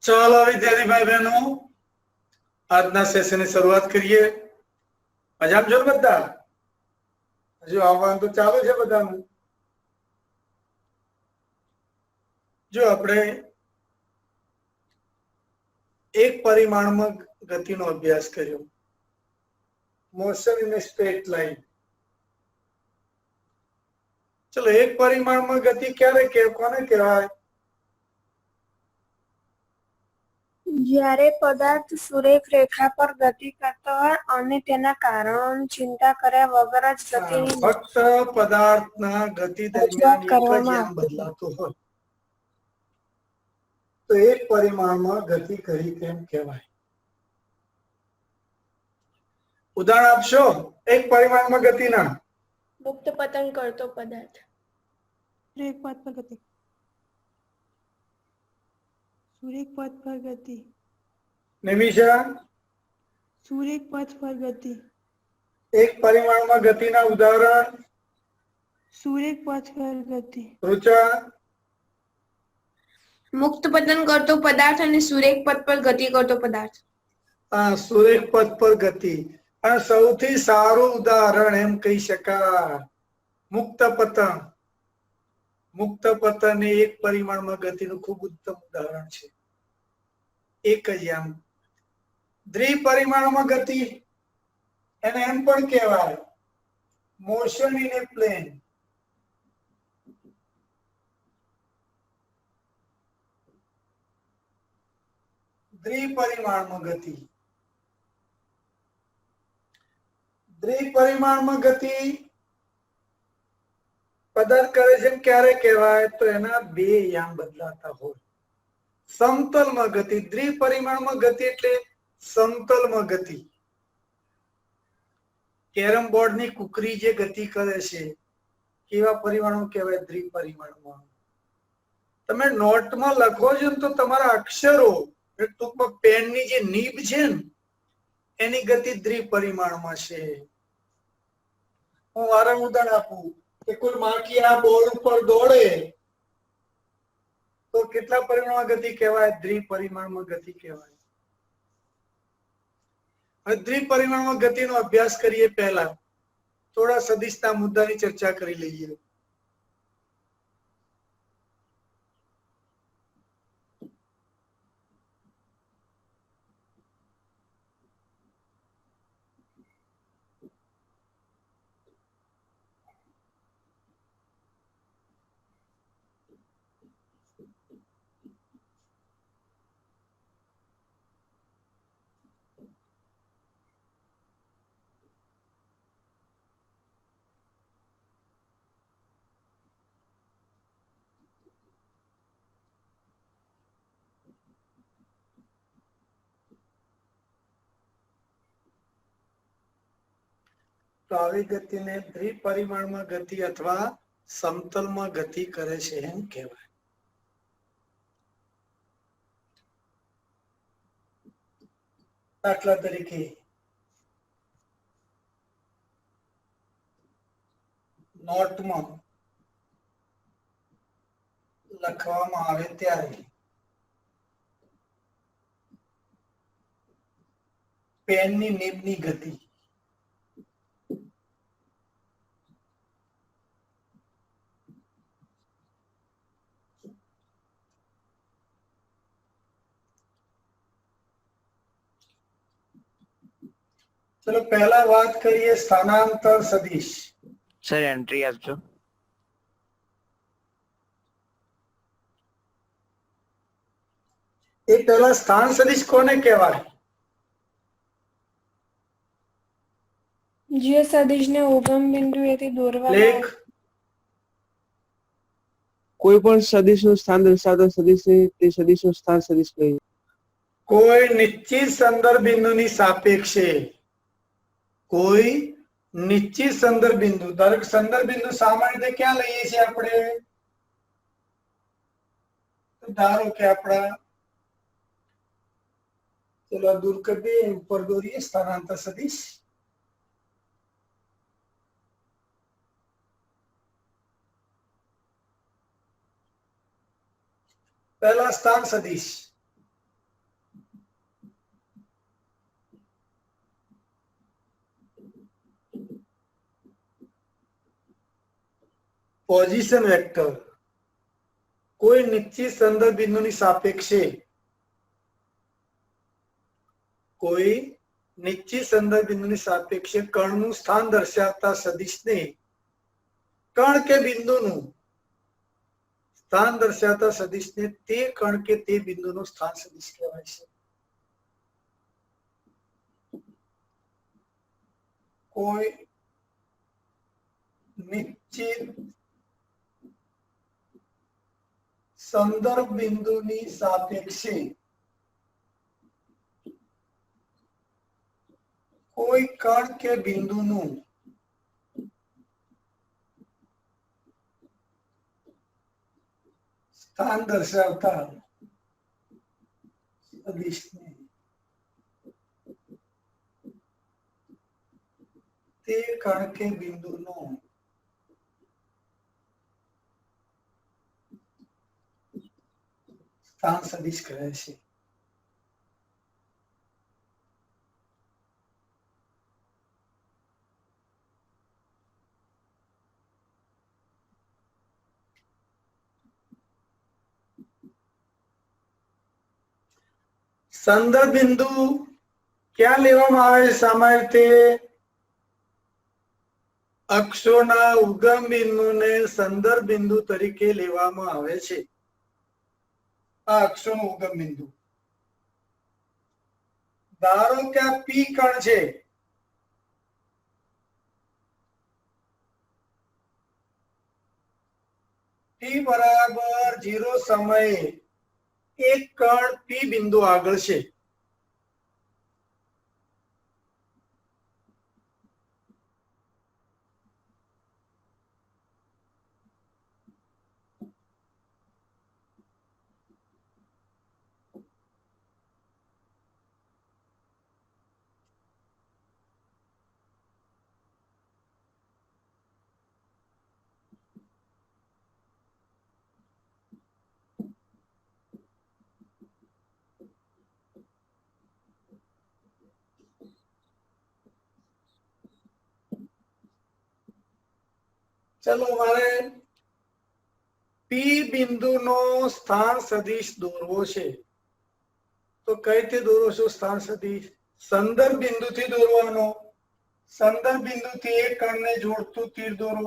ચાલો વિદ્યાર્થી ભાઈ બહેનો આજના સેશનની શરૂઆત કરીએ। મજામાં છો ને બધા? હજુ આવવાનું તો ચાલુ છે બધાનું। જો આપણે એક પરિમાણમાં ગતિનો અભ્યાસ કર્યો, motion in A straight line. ચલો એક પરિમાણમાં ગતિ ક્યારે કોને કહેવાય? જ્યારે પદાર્થ સુરેખ રેખા પર ગતિ કરતો હોય અને તેના કારણોની ચિંતા કર્યા વગર જ ગતિની ફક્ત પદાર્થના ગતિ દરમિયાન એક જ યામ બદલાતો હોય તો એક પરિમાણમાં ગતિ કરી તેમ કહેવાય। ઉદાહરણ આપશો એક પરિમાણમાં ગતિના? મુક્ત પતન કરતો પદાર્થ, સુરેખ પથ પર ગતિ, સુરેખ પથ પર ગતિ, નિમિષા સુરેખ પથ પર ગતિ, એક પરિમાણમાં ગતિના ઉદાહરણ? સુરેખ પથ પર ગતિ, રુચા મુક્ત પતન કરતો પદાર્થ અને સુરેખ પથ પર ગતિ કરતો પદાર્થ। સુરેખ પથ પર ગતિ અને સૌથી સારું ઉદાહરણ એમ કહી શકાય મુક્ત પતન। મુક્ત પતન એ એક પરિમાણમાં ગતિનું ખૂબ ઉત્તમ ઉદાહરણ છે। એક જ યામ। દ્વિપરિમાણમાં ગતિ એને એમ પણ કહેવાય મોશન ઇન એ પ્લેન। દ્વિપરિમાણમાં ગતિ, દ્વિપરિમાણમાં ગતિ પદાર્થ કરે છે ક્યારે કહેવાય તો એના બે યામ બદલાતા હોય। સમતલમાં ગતિ, દ્વિપરિમાણમાં ગતિ એટલે સમતલમાં ગતિ। કેરમ બોર્ડની કુકરી જે ગતિ કરે છે કેવા પરિમાણો કહેવાય? દ્વિપરિમાણમાં। તમે નોટમાં લખો છો ને તો તમારા અક્ષરો ટૂંકમાં પેનની જે નીબ છે ને એની ગતિ દ્વિપરિમાણમાં છે। હું વારંવાર ઉદાહરણ આપું કે કોઈ માખી આ બોર્ડ ઉપર દોડે તો કેટલા પરિમાણમાં ગતિ કહેવાય? દ્વિપરિમાણમાં ગતિ કહેવાય। હવે દ્વિપરિમાણમાં ગતિનો અભ્યાસ કરીએ પહેલા થોડા સદિશના મુદ્દાની ચર્ચા કરી લઈએ। તો આવી ગતિને દ્વિપરિમાણમાં ગતિ અથવા સમતલમાં ગતિ કરે છે એમ કહેવાય। દાખલા તરીકે નોટમાં લખવામાં આવે ત્યારે પેનની નીબની ગતિ ચલો પહેલા વાત કરીએ સ્થાનાંતર સદિશ। સર એન્ટ્રી આપજો। એ પહેલા સ્થાન સદિશ કોને કહેવાય? જે સદિશને ઉગમ બિંદુએથી દોરવામાં લેખ કોઈ પણ સદિશનું સ્થાન દર્શાવતા સદિશને તે સદિશનું સ્થાન સદિશ કહીએ। કોઈ નિશ્ચિત સંદર્ભ બિંદુની સાપેક્ષે કોઈ નિશ્ચિત સંદર્ભ બિંદુ, દરેક સંદર્ભ બિંદુ સામાન્ય રીતે ક્યાં લઈએ છીએ આપણે? ધારો કે આપણા ચલો દૂર કરી દઈએ, ઉપર દોરીએ સ્થાનાંતર સદિશ। પહેલા સ્થાન સદિશ પોઝિશન વેક્ટર કોઈ નિશ્ચિત સંદર્ભ બિંદુની સાપેક્ષે કોઈ નિશ્ચિત સંદર્ભ બિંદુની સાપેક્ષે કણનું સ્થાન દર્શાવતા સદિશને કણ કે બિંદુનું સ્થાન દર્શાવતા સદિશને તે કણ કે તે બિંદુનું સ્થાન સદિશ કહેવાય છે. કોઈ નિશ્ચિત સંદર્ભ બિંદુની સાપેક્ષે કોઈ કણ કે બિંદુનું સ્થાન દર્શાવતા સદિશને તે કણ કે બિંદુનું સ્થાન સદિશ કહે છે. સંદર્ભ બિંદુ ક્યાં લેવામાં આવે છે? સામાન્ય રીતે અક્ષોના ઉગમ બિંદુને સંદર્ભ બિંદુ તરીકે લેવામાં આવે છે. આ અક્ષોનું ઉગમ બિંદુ. ધારો કે આ પી કણ છે. ટી બરાબર 0 સમયે એક કણ પી બિંદુ આગળ છે. ચલો મારે પી બિંદુનો સ્થાન સદિશ દોરવો છે. તો કઈ રીતે દોરો છો સ્થાન સદિશ? સંદર્ભ બિંદુથી દોરવાનો. સંદર્ભ બિંદુથી એક કણને જોડતું તીર દોરો.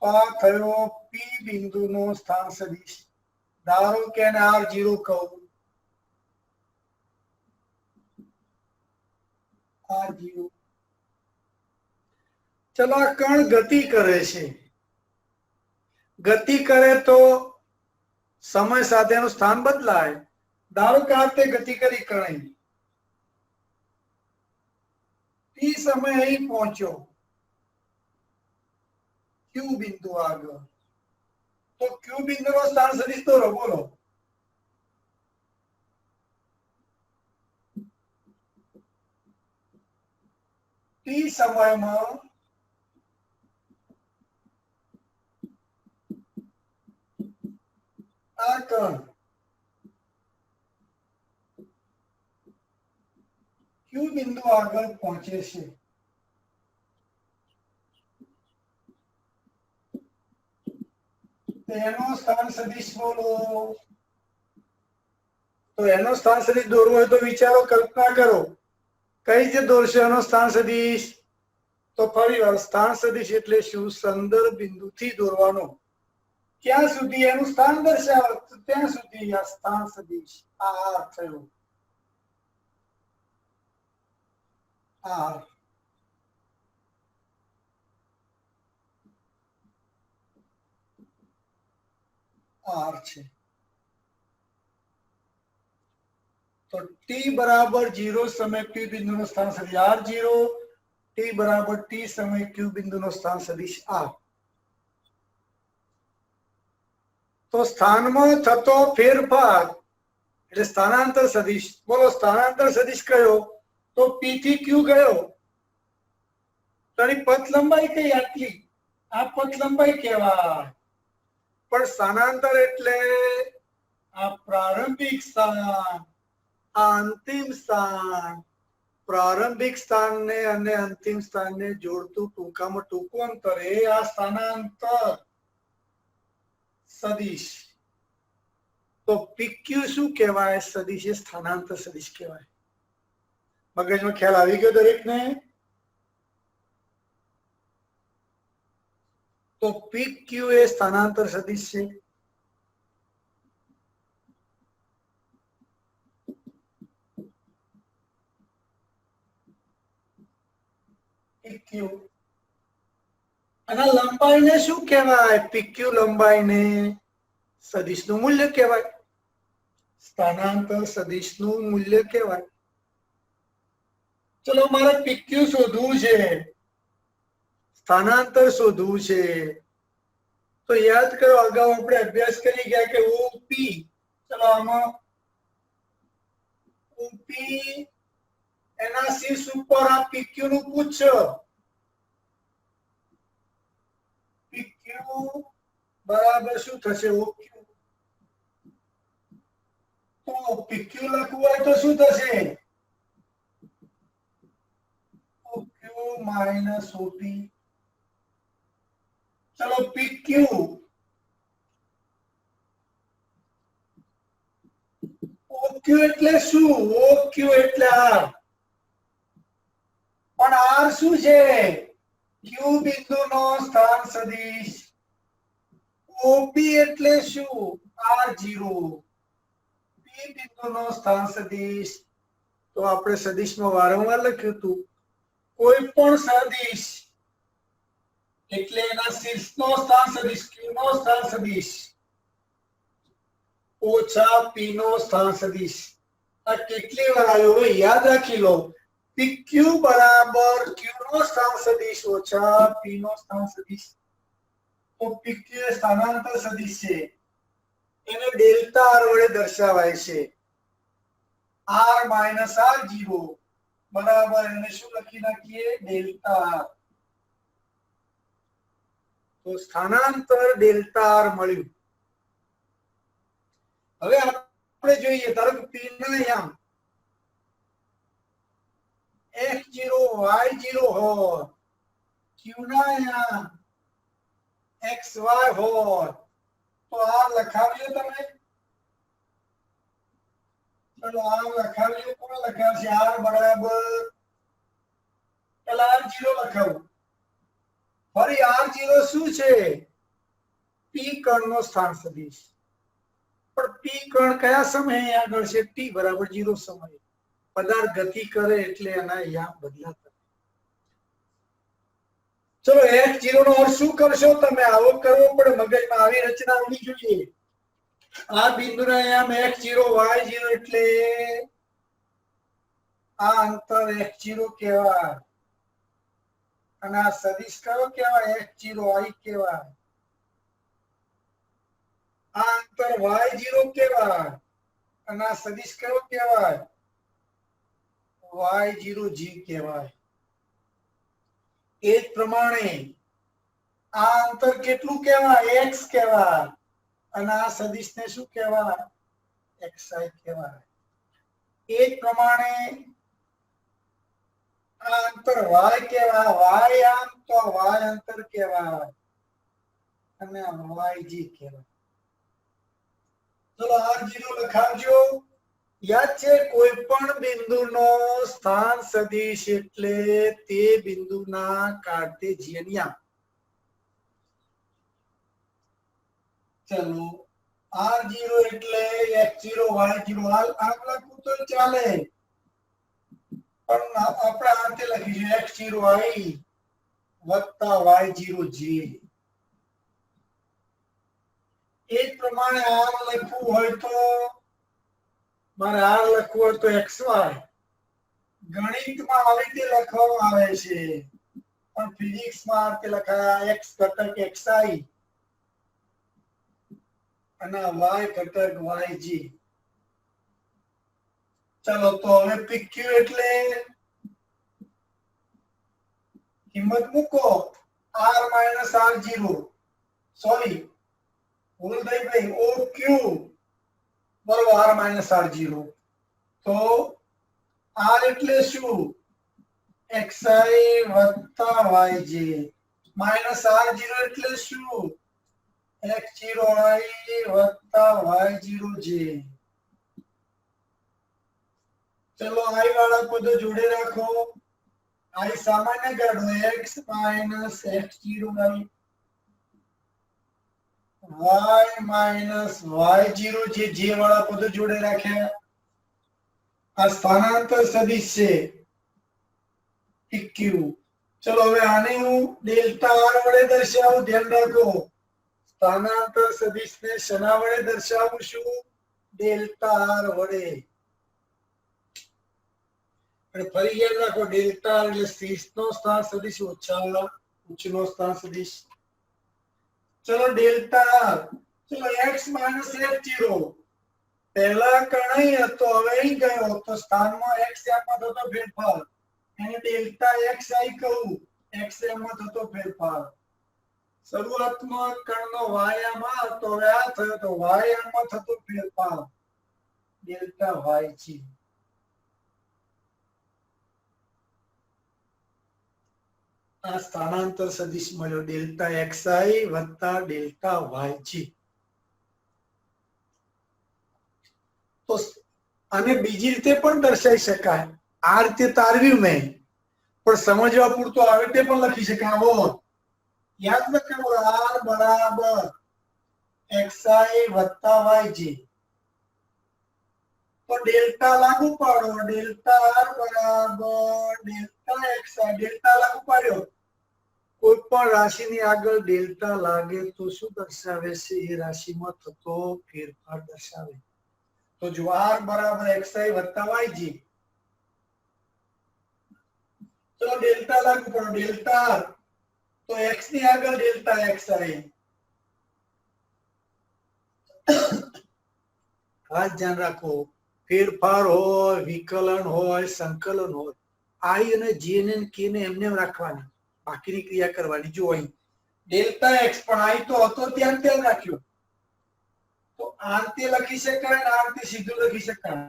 આ થયો પી બિંદુનો સ્થાન સદિશ. ધારો કે એને R0 કહું. R0. ચલો આ કણ ગતિ કરે છે. ગતિ કરે તો સમય સાથે એનું સ્થાન બદલાય. ધારો કે આ રીતે ગતિ કરી કણ ટી સમય અહીં પહોંચ્યો ક્યુ બિંદુ આગળ. તો ક્યુ બિંદુનો સ્થાન સદિશ દોરો. બોલો. ટી સમયમાં આ કણ ક્યુ બિંદુ આગળ પહોંચે છે. એનો સ્થાન સદિશ બોલો. તો એનો સ્થાન સદિશ દોરવો હોય તો વિચારો, કલ્પના કરો. કઈ રીતે દોરશો એનો સ્થાન સદિશ? તો ફરી વાર સ્થાન સદિશ એટલે શું? સંદર્ભ બિંદુથી દોરવાનો. ક્યાં સુધી એનું સ્થાન દર્શાવે ત્યાં સુધી આ સ્થાન સદિશ. આ થયું R. R છે. તો ટી બરાબર 0 સમય ક્યુ બિંદુનો સ્થાન સદિશ R0. ટી બરાબર ટી સમય ક્યુ બિંદુનો સ્થાન સદિશ R. તો સ્થાનમાં થતો ફેરફાર એટલે સ્થાનાંતર સદિશ. બોલો સ્થાનાંતર સદિશ કયો? તો પી થી ક્યુ ગયો. તારી પથ લંબાઈ કઈ? આટલી. આ પથ લંબાઈ કહેવાય. પણ સ્થાનાંતર એટલે આ પ્રારંભિક સ્થાન, આ અંતિમ સ્થાન. તો પ્રારંભિક સ્થાનને અને અંતિમ સ્થાનને જોડતું ટૂંકામાં ટૂંકું અંતર એ આ સ્થાનાંતર સદિશ. તો પીક્યુ શું કહેવાય? સદિશ એ સ્થાનાંતર સદિશ કહેવાય. મગજમાં ખ્યાલ આવી ગયો દરેકને? તો પીક્યુ એ સ્થાનાંતર સદિશ છે. પીક્યુ અને લંબાઈને શું કહેવાય? પીક્યુ લંબાઈને સદિશનું મૂલ્ય કહેવાય. સ્થાનાંતર સદિશનું મૂલ્ય કહેવાય. ચલો મારે પીક્યુ શોધવું છે, સ્થાનાંતર શોધવું છે. તો યાદ કરો, અગાઉ આપણે અભ્યાસ કરી ગયા કે ઓપી, ચલો આમાં ઓપી એના શીર્ષ ઉપર આ પીક્યુ નું પૂછો. પીક્યુ બરાબર શું થશે? ઓક્યુ. તો પીક્યુ લખવું હોય તો શું થશે? OQ minus OP. ચલો પીક્યુ ઓક્યુ એટલે શું? ઓક્યુ એટલે આર. પણ આર શું છે? ક્યુ બિંદુનો સ્થાન સદિશ. ઓપી એટલે શું? R0 પી બિંદુનો સ્થાન સદિશ. તો આપણે સદિશમાં વારંવાર લખ્યું હતું, કોઈ પણ સદિશ એટલે એના શીર્ષનો સ્થાન સદિશ, ક્યુ નો સ્થાન સદિશ ઓછા પી નો સ્થાન સદિશ. આ કેટલી વાર આવ્યો યાદ રાખી લો. પીક્યુ બરાબર ક્યુ નો સ્થાન સદિશ ઓછા પી નો સ્થાન સદિશ. તો પીક્યુ એ સ્થાનાંતર સદિશ છે. એને ડેલ્ટા આર વડે દર્શાવાય છે. આર માઇનસ R0 બરાબર એને શું લખી નાખીએ? Delta R. તો સ્થાનાંતર ડેલ્ટા આર મળ્યું. હવે આપણે જોઈએ, ધારો કે પી ના યામ x0 y0 હોય, ક્યુ ના યામ xy હોય, તો આ લખાવ્યો તમે? ચલો આ લખાવ્યો. કોણ લખાવશે? r બરાબર પેલા R0 લખાવું. ફરી R0 શું છે? પી કણનો સ્થાન સદિશ. પણ પી કણ કયા સમયે આગળ છે? t બરાબર 0 સમયે. પદાર્થ ગતિ કરે એટલે એના યામ બદલાતા. ચલો x0 નો અર્થ શું કરશો તમે? આવો કરવો પડે, મગજમાં આવી રચના હોવી જોઈએ. આ બિંદુના યામ x0 y0 એટલે આ અંતર x0 કહેવાય. અને આ સદિશ કયો કહેવાય? x0 y કહેવાય. આ અંતર y0 કહેવાય. અને આ સદિશ કયો કહેવાય? y0g કહેવાય. એ જ પ્રમાણે આ અંતર કેટલું કહેવાય? x કહેવાય. અને આ સદિશને શું કહેવાય? xi કહેવાય. એ જ પ્રમાણે આ અંતર y કહેવાય. y આમ તો y અંતર કહેવાય. અને yg કહેવાય. ચલો R0 લખાવજો. યાદ છે? કોઈ પણ બિંદુનો સ્થાન સદિશ એટલે તે બિંદુના કાર્ટેશિયન યામ. ચલો R0 એટલે x0 y0 આમ લખવું તો ચાલે, પણ આપણે આ રીતે લખીશું x0y વત્તા y0j. એ જ પ્રમાણે r લખવું હોય તો મારે r લખવું હોય તો xy. ગણિતમાં આવી રીતે લખવામાં આવે છે, પણ ફિઝિક્સમાં આ રીતે લખાય x ઘટક xi અને y ઘટક yg. ચલો તો હવે પીક્યુ એટલે કિંમત મૂકો. r માઇનસ R0, સોરી ભૂલ થઈ ગઈ, OQ બરોબર r માઇનસ R0. તો r એટલે શું? xi વત્તા yj માઇનસ r0 એટલે શું? x0i વત્તા y0j. ચલો i વાળા પદો જોડે રાખો. i સામાન્ય કાઢો x minus x0i y minus y0 જે વાળા પદો જોડે રાખ્યા. આ સ્થાનાંતર સદિશ છે pq. ચલો હવે આને હું ડેલ્ટા r વડે દર્શાવું. ધ્યાન રાખો સ્થાનાંતર સદિશને શેના વડે દર્શાવું છું? ડેલ્ટા r વડે. અને ફરી યાદ રાખો ડેલ્ટા એટલે શીર્ષનો સ્થાન સદિશ ઓછા ઉચ્ચનો સ્થાન સદિશ. ચલો ડેલ્ટા r. ચલો x માઇનસ f0 પહેલા કણાઈ હતો હવે અહીં ગયો તો સ્થાનમાં x માં થતો ફેરફાર એને ડેલ્ટા xi કહું. x માં થતો ફેરફાર. શરૂઆતમાં કણનો વાયામાં હતો હવે આ થયો તો વાયામાં થતો ફેરફાર ડેલ્ટા yg. આ સ્થાનાંતર સદિશ મળ્યો ડેલ્ટા xi વત્તા ડેલ્ટા yg. તો આને બીજી રીતે પણ દર્શાવી શકાય. આ રીતે તારવ્યું મેં પણ સમજવા પૂરતું આવી રીતે પણ લખી શકાય. આવો યાદ રાખો r બરાબર xi વત્તા yg. તો ડેલ્ટા લાગુ પાડો. ડેલ્ટા r બરાબર ડેલ્ટા xi. ડેલ્ટા લાગુ પાડ્યો. કોઈ પણ રાશિની આગળ ડેલ્ટા લાગે તો શું દર્શાવે છે? એ રાશિમાં થતો ફેરફાર દર્શાવે. તો જો r બરાબર xi વત્તા yg. ચલો ડેલ્ટા લાગુ પડો. ડેલ્ટા r તો x ની આગળ ડેલ્ટા xi. ખાસ ધ્યાન રાખો ફેરફાર હોય વિકલન હોય સંકલન હોય i અને j ને k ને એમને એમ રાખવાની બાકીની ક્રિયા કરવાની. જો અહીં ડેલ્ટા x પણ i તો હતો ત્યાં તેમ રાખ્યો તો r તે લખી શકાય ને r તે સીધું લખી શકાય.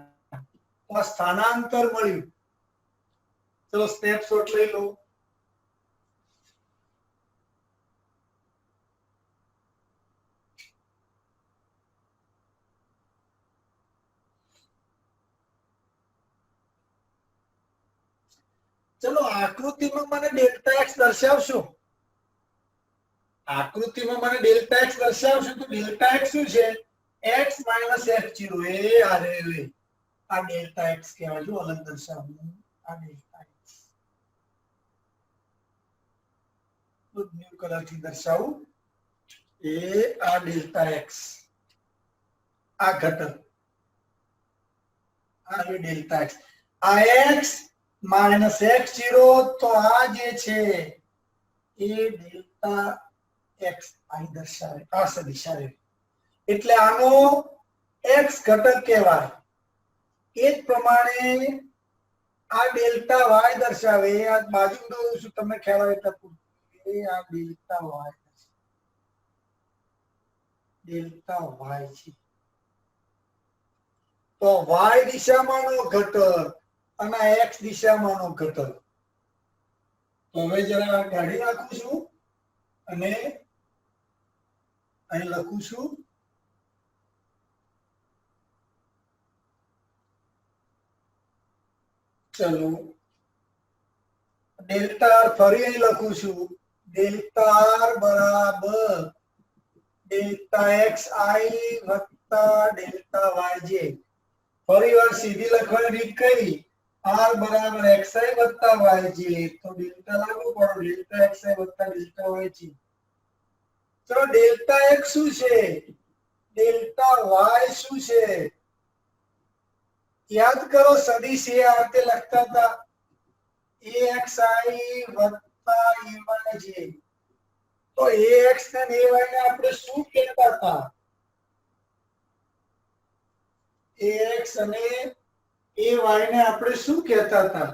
તો આ સ્થાનાંતર મળ્યું. ચલો સ્નેપશોટ લઈ લો. ચલો આકૃતિમાં મને ડેલ્ટા x દર્શાવશો. આકૃતિમાં મને ડેલ્ટા x દર્શાવશો તો ડેલ્ટા x શું છે? x minus f0. આ ડેલ્ટા x કહેવાય. જો અલગ દર્શાવું આ ડેલ્ટા x બ્લુ કલરથી દર્શાવું. આ ડેલ્ટા x આ ઘટક આ ડેલ્ટા x. આ x માઇનસ x0 તો આ જે છે એ ડેલ્ટા x અહીં દર્શાવે. આ સદિશ આવે એટલે આનો x ઘટક કહેવાય. એ જ પ્રમાણે આ ડેલ્ટા y દર્શાવે. આ બાજુ દોરું છું તમને ખ્યાલ આવે તો આ ડેલ્ટા y ડેલ્ટા y છે. તો y દિશામાંનો ઘટક અને x દિશામાંનો ઘટક. તો હવે જરા કાઢી નાખું છું અને અહીં લખું છું ચલો ડેલ્ટા ફરી અહીં લખું છું. ડેલ્ટા r બરાબર ડેલ્ટા xi વત્તા ડેલ્ટા yj. ફરી વાર સીધી લખવાની રીત કઈ? r બરાબર xi વત્તા yj. તો ડેલ્ટા લાગુ પડો. ડેલ્ટા xi વત્તા ડેલ્ટા yj. ચલો ડેલ્ટા x શું છે? ડેલ્ટા y શું છે? યાદ કરો સદિશ એ આ રીતે લખતા હતા axi વત્તા ayj. તો ax ને ay ને આપણે શું કહેતા હતા? ax અને ay ને આપણે શું કહેતા હતા?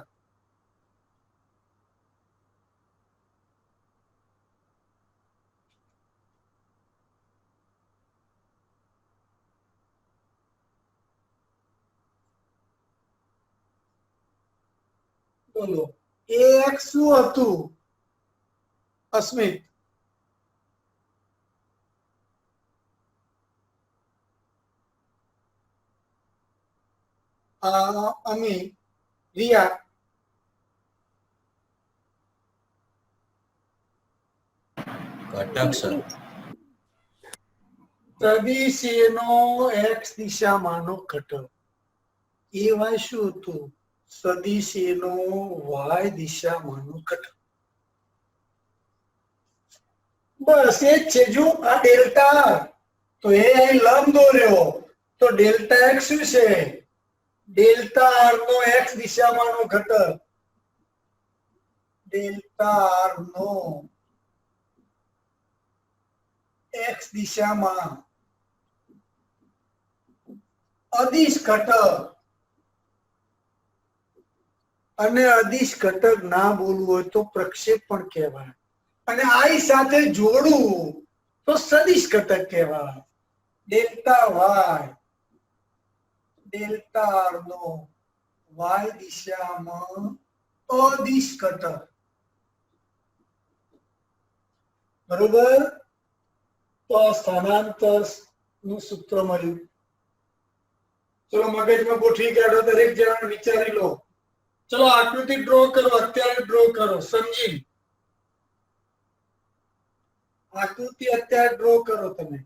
બોલો. ax શું હતું અસ્મિત? અમી, રિયા, ઘટક સર સદિશ A નો x દિશામાંનો ઘટક. ay શું હતું? સદિશ A નો y દિશામાંનો ઘટક. બસ એ જ છે. જો આ ડેલ્ટા તો એ અહીં લંબ દોર્યો તો ડેલ્ટા x શું છે? ડેલ્ટા r નો x દિશામાંનો ઘટક. ડેલ્ટા r નો x દિશામાં અદિશ ઘટક. અને અદિશ ઘટક ના બોલવું હોય તો પ્રક્ષેપણ કહેવાય. અને આઈ સાથે જોડવું તો સદિશ ઘટક કહેવાય. ડેલ્ટા વાય ડેલ્ટા આર નો વાય દિશામાં અદિશ ઘટક. બરોબર? તો આ સ્થાનાંતર નું સૂત્ર મળ્યું. ચલો મગજમાં ગોઠવી કાઢો, દરેક જણા વિચારી લો. ચલો આકૃતિ ડ્રો કરો, અત્યારે ડ્રો કરો સમજી. આકૃતિ અત્યારે ડ્રો કરો તમે.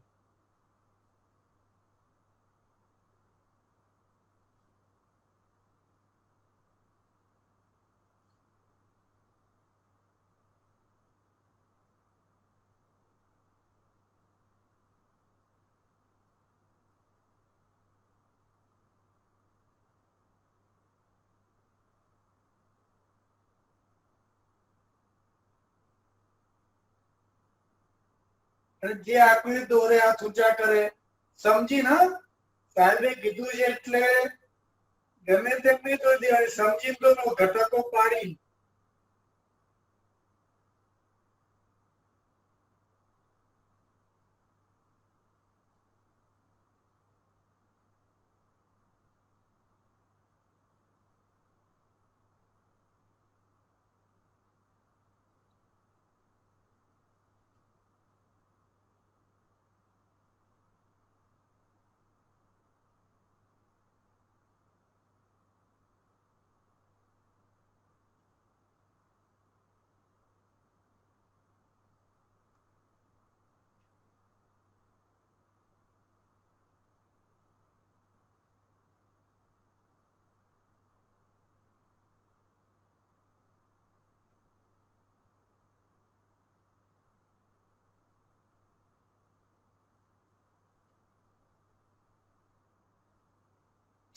જે આકૃતિ દોરે હાથ ઊંચા કરે. સમજી ને? સાહેબે કીધું છે એટલે ગમે તેમ નહીં દોરી દેવાય. સમજી તો ઘટકો પાડી.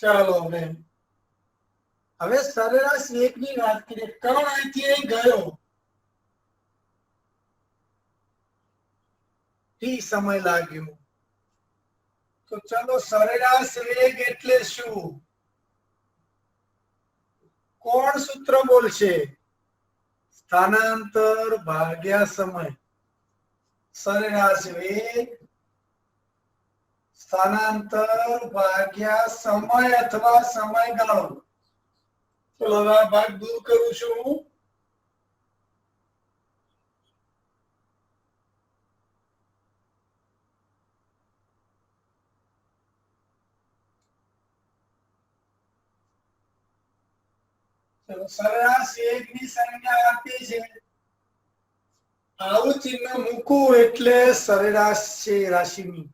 ચાલો હવે સરેરાશ એક ની વાત કરીએ. કરણ અહીંથી અહીં ગયો ટી સમય લાગ્યો. તો ચલો સરેરાશ વેગ એટલે શું? કોણ સૂત્ર બોલશે? સ્થાનાંતર ભાગ્યા સમય. સરેરાશ વેગ સ્થાનાંતર ભાગ્યા સમય અથવા સમયગાળો. ચલો હવે આ ભાગ દૂર કરું છું. ચલો સરેરાશ એક ની સંજ્ઞા આપી છે. આવું ચિહ્ન મૂકવું એટલે સરેરાશ છે રાશિની.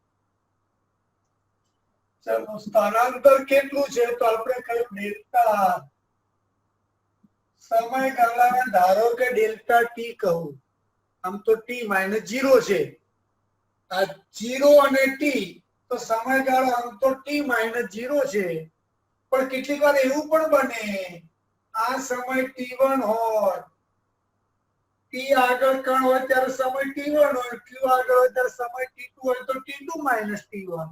ચલો સ્થાનાંતર કેટલું છે? તો આપણે કહ્યું ડેલ્ટા. સમયગાળાને ધારો કે ડેલ્ટા ટી કહું. આમ તો ટી -0 છે. આ 0 અને ટી તો સમયગાળો આમ તો ટી -0 છે. પણ કેટલીક વાર એવું પણ બને આ સમય t1 હોય, ટી આગળ કણ હોય ત્યારે સમય t1 હોય, q આગળ હોય ત્યારે સમય t2 હોય તો t2 - t1.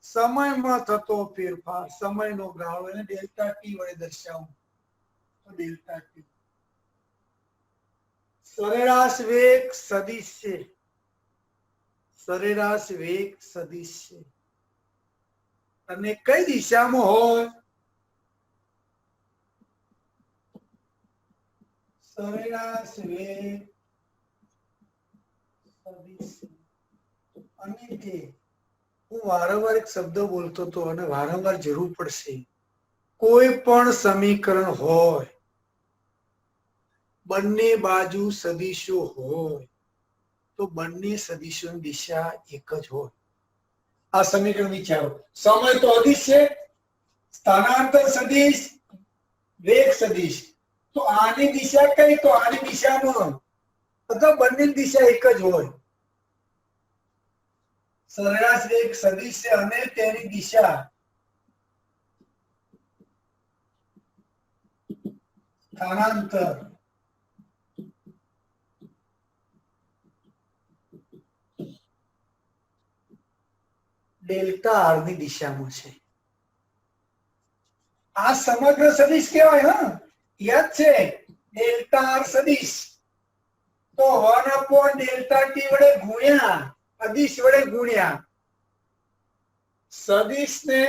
સમયમાં થતો ફેરફાર, સમયનો ગાળો એને ડેલ્ટા ટી વડે દર્શાવું. તો ડેલ્ટા ટી. સરેરાશ વેગ સદિશ છે. સરેરાશ વેગ સદિશ છે. અને કઈ દિશામાં હોય? સરેરાશ વેગ સદિશ અને તે હું વારંવાર એક શબ્દ બોલતો હતો અને વારંવાર જરૂર પડશે. કોઈ પણ સમીકરણ હોય, બંને બાજુ સદિશો હોય તો બંને સદિશોની દિશા એક જ હોય. આ સમીકરણ વિચારો. સમય તો અદિશ છે, સ્થાનાંતર સદિશ, વેગ સદિશ. તો આની દિશા કઈ? તો આની દિશામાં અથવા બંનેની દિશા એક જ હોય. સરેરાશ વેગ સદિશ છે અને તેની દિશા સ્થાનાંતર ડેલ્ટા આર ની દિશામાં છે. આ સમગ્ર સદિશ કહેવાય. હા, યાદ છે? ડેલ્ટા આર સદિશ તો 1/ડેલ્ટા ટી વડે ગુણ્યા અદિશ વડે ગુણ્યા સદિશ ને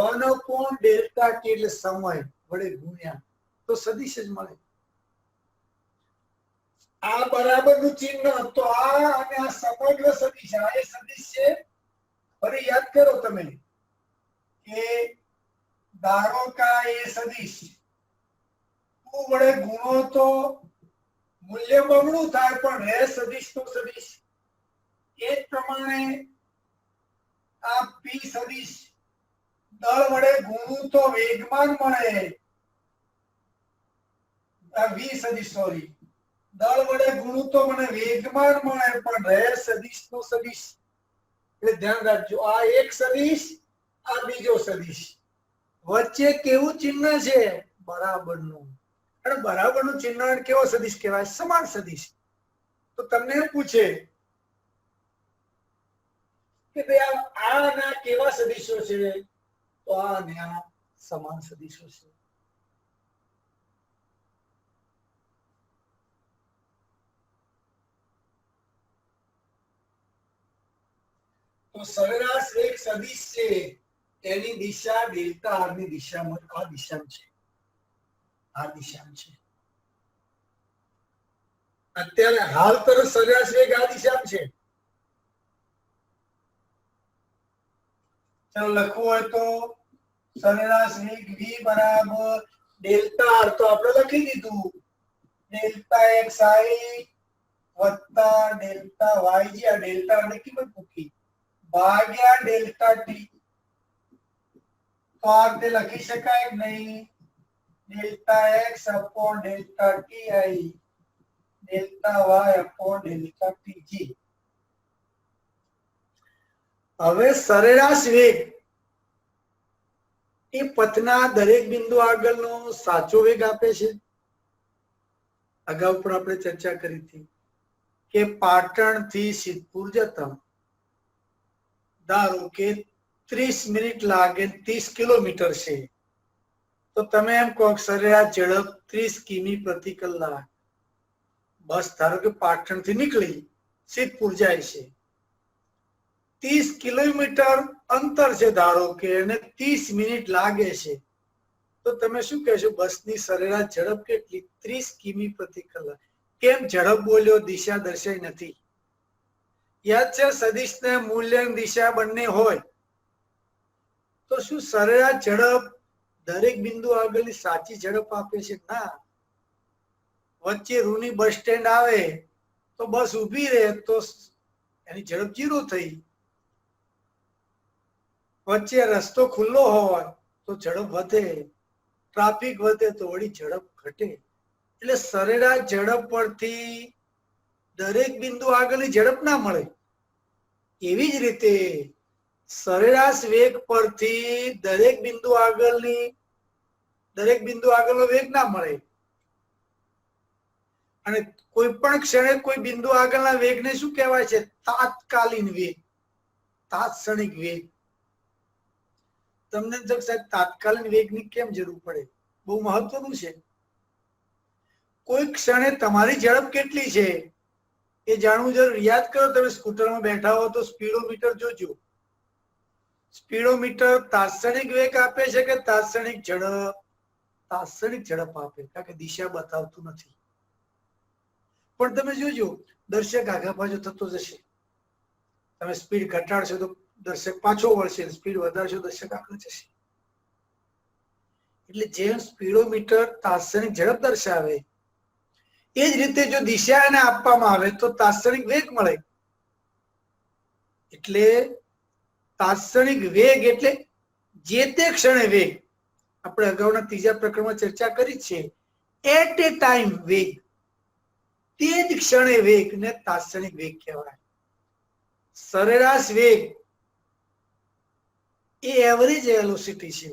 1/ડેલ્ટા ટી એટલે સમય વડે ગુણ્યા તો સદિશ જ મળે. આ બરાબર નું ચિહ્ન તો આ અને આ સમગ્ર સદિશ, આ એ સદિશ છે. ફરી યાદ કરો તમે કે ધારો કે એ સદિશ 2 વડે ગુણો તો મૂલ્ય બમણું થાય, પણ રહે સદિશ તો સદિશ. એ જ પ્રમાણે આ પી સદિશ દળ વડે ગુણું તો વેગમાન મળે. આ વી સદિશ સોરી દળ વડે ગુણું તો મને વેગમાન મળે, પણ રહે સદિશ તો સદિશ. એટલે ધ્યાન રાખજો, આ એક સદિશ, આ બીજો સદિશ, વચ્ચે કેવું ચિહ્ન છે? બરાબરનું. અને બરાબરનું ચિહ્ન કેવો સદિશ કહેવાય? સમાન સદિશ. તો તમને એમ પૂછે કે ભાઈ આ ના કેવા સદિશો છે? તો આ ને આ સમાન સદિશો છે. તો સરેરાશ એક સદિશ છે, એની દિશા ડેલ્ટા આર ની દિશામાં આ દિશામાં છે. આ દિશામાં છે. અત્યારે હાલ તરફ સરેરાશ વેગ આ દિશામાં છે. ચાલો લખવું હોય તો સરેરાશ વેગ v બરાબર ડેલ્ટા આર, તો આપણે લખી દીધું ડેલ્ટા એક્સ આઈ વત્તા ડેલ્ટા વાય, જે આ ડેલ્ટા ની કિંમત મૂકી ભાગ્યા ડેલ્ટા ટી. તો આ રીતે લખી શકાય કે નહીં? Delta X upon delta T i delta Y upon delta T j. હવે સરેરાશ વેગ એ પથના દરેક બિંદુ આગળનો સાચો વેગ આપે છે. અગાઉ પણ આપણે ચર્ચા કરી હતી કે પાટણ થી સિદ્ધપુર જતા ધારો કે 30 મિનિટ લાગે, 30 કિલોમીટર છે, તો તમે એમ કહો સરેરાશ ઝડપ 30 કિમી પ્રતિ કલાક. બસ ધારો કે પાટણ થી નીકળી સિદ્ધપુર જાય છે, 30 કિલોમીટર અંતર છે ધારો કે, અને 30 મિનિટ લાગે છે, તો તમે શું કહેશો? બસની સરેરાશ ઝડપ કેટલી? 30 કિમી પ્રતિ કલાક. કેમ ઝડપ બોલ્યો? દિશા દર્શાઈ નથી. યાદ છે? સદિશ ને મૂલ્ય દિશા બંને હોય તો શું સરેરાશ ઝડપ દરેક બિંદુ આગળની સાચી ઝડપ આપે છે? ના. વચ્ચે રૂની બસ સ્ટેન્ડ આવે તો બસ ઊભી રહે તો એની ઝડપ 0 થઈ. વચ્ચે રસ્તો ખુલ્લો હોય તો ઝડપ વધે, ટ્રાફિક વધે તો વળી ઝડપ ઘટે. એટલે સરેરાશ ઝડપ પરથી દરેક બિંદુ આગળની ઝડપ ના મળે. એવી જ રીતે સરેરાશ વેગ પરથી દરેક બિંદુ આગળનો વેગ ના મળે. અને કોઈ પણ ક્ષણે કોઈ બિંદુ આગળના વેગને શું કહેવાય છે? તાત્કાલિક વેગ, તાત્ક્ષણિક વેગ. તમને જો સાહેબ તાત્કાલિક વેગની કેમ જરૂર પડે? બહુ મહત્વનું છે. કોઈ ક્ષણે તમારી ઝડપ કેટલી છે એ જાણવું જરૂર. યાદ કરો, તમે સ્કૂટરમાં બેઠા હો તો સ્પીડોમીટર જોજો. સ્પીડોમીટર તાત્ક્ષણિક વેગ આપે છે કે તાત્ક્ષણિક ઝડપ? તાત્ક્ષણિક ઝડપ આપે, કારણ કે દિશા બતાવતું નથી. પણ તમે જોજો દર્શક આગા પાછો થતો જશે. તમે સ્પીડ ઘટાડશો તો દર્શક પાછો વળશે, સ્પીડ વધારશો દર્શક આગળ જશે. એટલે જેમ સ્પીડોમીટર તાત્ક્ષણિક ઝડપ દર્શાવે એ જ રીતે જો દિશા એને આપવામાં આવે તો તાત્ક્ષણિક વેગ મળે. એટલે તાત્ક્ષણિક વેગ એટલે જે તે ક્ષણે વેગ. આપણે અગાઉના ત્રીજા પ્રકરણમાં ચર્ચા કરી છે. એટ એ ટાઈમ વેગ, તે જ ક્ષણે વેગ ને તાત્ક્ષણિક વેગ કહેવાય. સરેરાશ વેગ એ એવરેજ વેલોસિટી છે.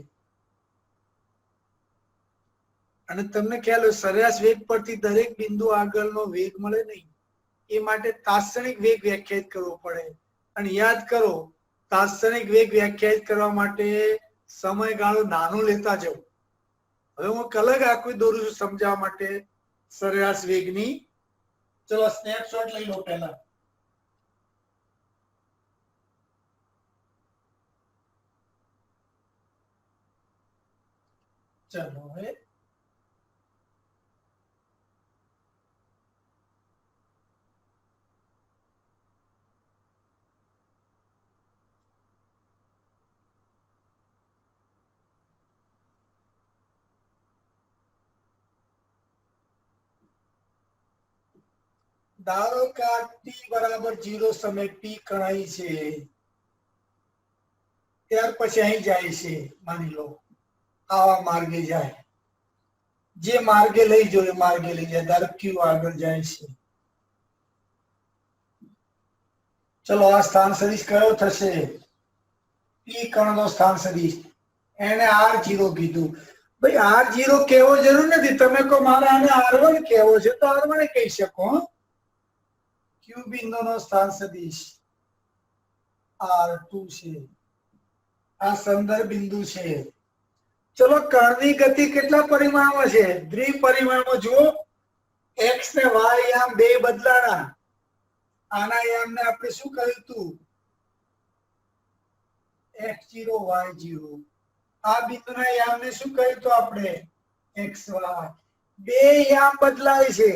અને તમને ખ્યાલ હોય સરેરાશ વેગ પરથી દરેક બિંદુ આગળનો વેગ મળે નહીં. એ માટે તાત્ક્ષણિક વેગ વ્યાખ્યાયિત કરવો પડે. અને યાદ કરો, તાત્ક્ષણિક વેગ વ્યાખ્યાયિત કરવા માટે સમયગાળો નાનો લેતા જાઓ. હવે હું અલગ આકૃતિ દોરું છું સમજાવવા માટે સરેરાશ વેગની. ચલો સ્નેપશોટ લઈ લો પહેલા. ચલો હવે ધારો કે આ ટી બરાબર 0 સમય પી કણાઈ છે, ત્યાર પછી અહીં જાય છે. માની લો આવા માર્ગે જાય, જે માર્ગે લઈ જો એ માર્ગે લઈ જાય. ધારો ક્યુ આગળ જાય છે. ચલો આ સ્થાન સદિશ કયો થશે? પી કણનો સ્થાન સદિશ. એને R0 કીધું. ભાઈ R0 કહેવો જરૂર નથી. તમે કહો મારે આને R1 કહેવો છે તો R1 કહી શકો. ક્યુ બિંદુનો સ્થાન સદિશ R2 છે. આ સંદર્ભ બિંદુ છે. ચલો કણની ગતિ કેટલા પરિમાણમાં છે? દ્વિપરિમાણમાં. જુઓ x ને y યામ બે બદલાણા. આના યામને આપણે શું કહ્યું હતું? x0 y0. આ બિંદુના યામને શું કહ્યું હતું આપણે? xy. બે યામ બદલાય છે.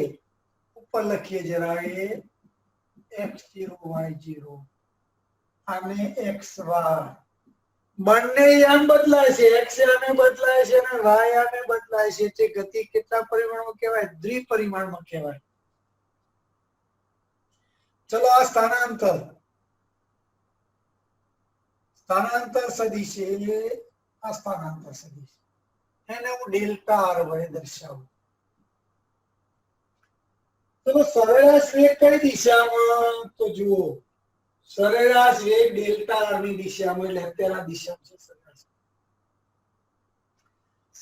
ઉપર લખીએ જરા એ x0 y0 અને xy. બંને યામ બદલાય છે. x યામે બદલાય છે અને y યામે બદલાય છે. તે ગતિ કેટલા પરિમાણમાં કહેવાય? દ્વિપરિમાણમાં કહેવાય. ચલો આ સ્થાનાંતર સદિશ છે. આ સ્થાનાંતર સદિશ એને હું ડેલ્ટા r વડે દર્શાવું. ચલો સરેરાશ વેગ કઈ દિશામાં? તો જુઓ સરેરાશ વેગ ડેલ્ટા r ની દિશામાં. એટલે અત્યારે આ દિશામાં છે સરેરાશ.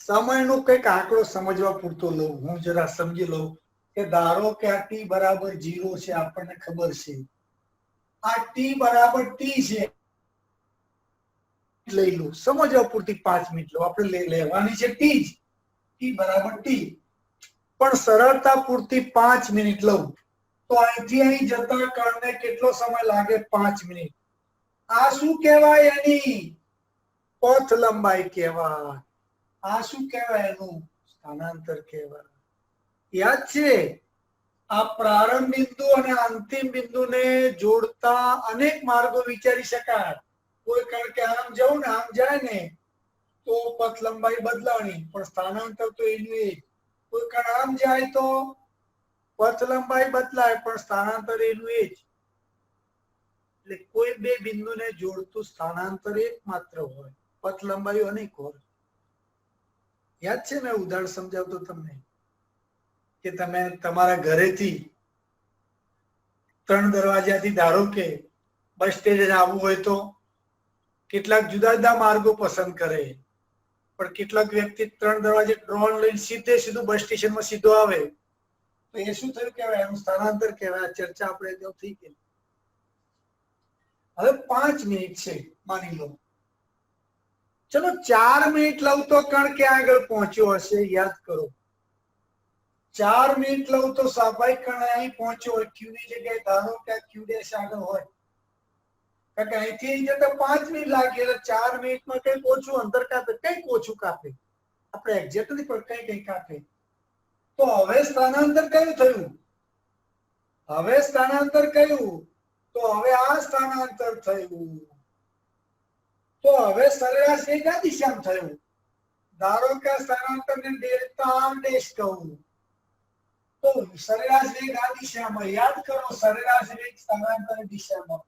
સમયનો કઈક આંકડો સમજવા પૂરતો લઉં, હું જરા સમજી લઉં કે ધારો કે આ t બરાબર 0 છે. આપણને ખબર છે આ t બરાબર t છે. લઈ લો સમજવા પૂરતી 5 મિનિટ લો. આપણે લેવાની છે t જ. t બરાબર t. પણ સરળતા પૂરતી 5 મિનિટ લઉં તો અહીંથી અહીં જતા કણને કેટલો સમય લાગે? 5 મિનિટ. આ શું કહેવાય? એની પથ લંબાઈ કહેવાય. આ શું કહેવાય? એનું સ્થાનાંતર કહેવાય. યાદ છે? આ પ્રારંભ બિંદુ અને અંતિમ બિંદુને જોડતા અનેક માર્ગો વિચારી શકાય. કોઈ કણ કે આમ જવું ને આમ જાય ને તો પથ લંબાઈ બદલાણી, પણ સ્થાનાંતર તો એનું એ. કોઈ કણ આમ જાય તો પથ લંબાઈ બદલાય પણ સ્થાનાંતર એનું એ જ. એટલે કોઈ બે બિંદુને જોડતું સ્થાનાંતર એક માત્ર હોય, પથ લંબાઈ અનેક હોય. યાદ છે? મેં ઉદાહરણ સમજાવતો તમને કે તમે તમારા ઘરેથી 3 દરવાજાથી ધારો કે બસ સ્ટેશન આવવું હોય તો કેટલાક જુદા જુદા માર્ગો પસંદ કરે. પણ કેટલાક વ્યક્તિ 3 દરવાજે ડ્રોન લઈને સીધું બસ સ્ટેશનમાં સીધો આવે તો એ શું થયું કહેવાય? એનું સ્થાનાંતર કહેવાય. ચર્ચા આપણે થઈ ગઈ. હવે 5 મિનિટ છે માની લો. ચલો 4 મિનિટ લઉં તો કણ ક્યાં આગળ પહોંચ્યો હશે? યાદ કરો. 4 મિનિટ લઉં તો સ્વાભાવિક કણ અહીં પહોંચ્યો હોય. ક્યુ ની જગ્યાએ ધારો કે ક્યુ ડેશ આગળ હોય. કારણ કે અહીંથી જતા 5 મિનિટ લાગે એટલે 4 મિનિટમાં કંઈક ઓછું અંતર કાપે, કંઈક ઓછું કાપે. આપણે એક્ઝેક્ટ નથી પણ કંઈક કાપે. તો હવે સ્થાનાંતર કયું થયું? હવે સ્થાનાંતર કયું? તો હવે આ સ્થાનાંતર થયું. તો હવે સરેરાશ વેગ આ દિશામાં થયું. ધારો કે આ સ્થાનાંતરને ડેલ્ટા આર ડેશ કહું, તો સરેરાશ વેગ આ દિશામાં. યાદ કરો, સરેરાશ વેગ સ્થાનાંતર દિશામાં.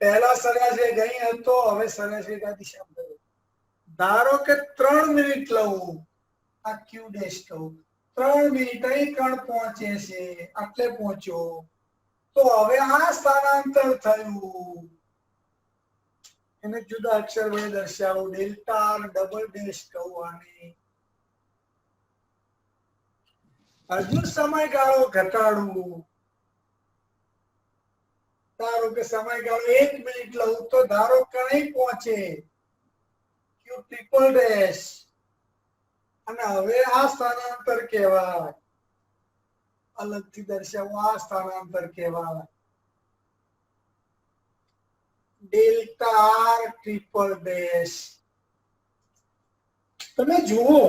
પહેલા સરેરાશ વેગ અહીં હતો, હવે સરેરાશ વેગ આ દિશામાં થયો. ધારો કે 3 મિનિટ લઉં, આ ક્યુ ડેશ કહું. 3 મિનિટ અહીં કણ પહોંચે છે, આટલે પહોંચ્યો. તો હવે આ સ્થાનાંતર થયું. એને જુદા અક્ષર વડે દર્શાવું. ડેલ્ટા આર ડબલ ડેશ કહું આને. હજુ સમયગાળો ઘટાડવું. ધારો કે સમયગાળો 1 મિનિટ લઉં, તો ધારો કે અહીં પહોંચે ક્યુ ટ્રિપલ ડેશ. અને હવે આ સ્થાનાંતર કહેવાય. અલગથી દર્શાવું, આ સ્થાનાંતર કહેવાય ડેલ્ટા આર ટ્રિપલ ડેશ. તમે જુઓ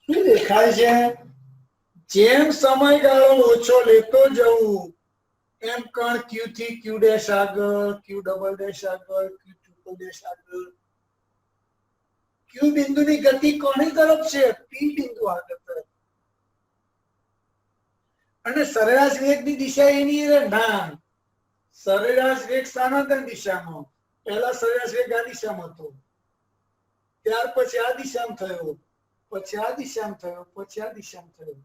શું દેખાય છે? જેમ સમયગાળો ઓછો લેતો જવું એમ કણ ક્યુ થી ક્યુ ડેશ આગળ, ક્યુ ડબલ ડેશ આગળ, ક્યુ ટ્રિપલ ડેશ આગળ. ક્યુ બિંદુની ગતિ કોની તરફ છે? પી બિંદુ આગળ તરફ. અને સરેરાશ વેગની દિશા એની ના, સરેરાશ વેગ સ્થાનાંતર દિશામાં. પહેલા સરેરાશ વેગ આ દિશામાં હતો, ત્યાર પછી આ દિશામાં થયો, પછી આ દિશામાં થયો, પછી આ દિશામાં થયો.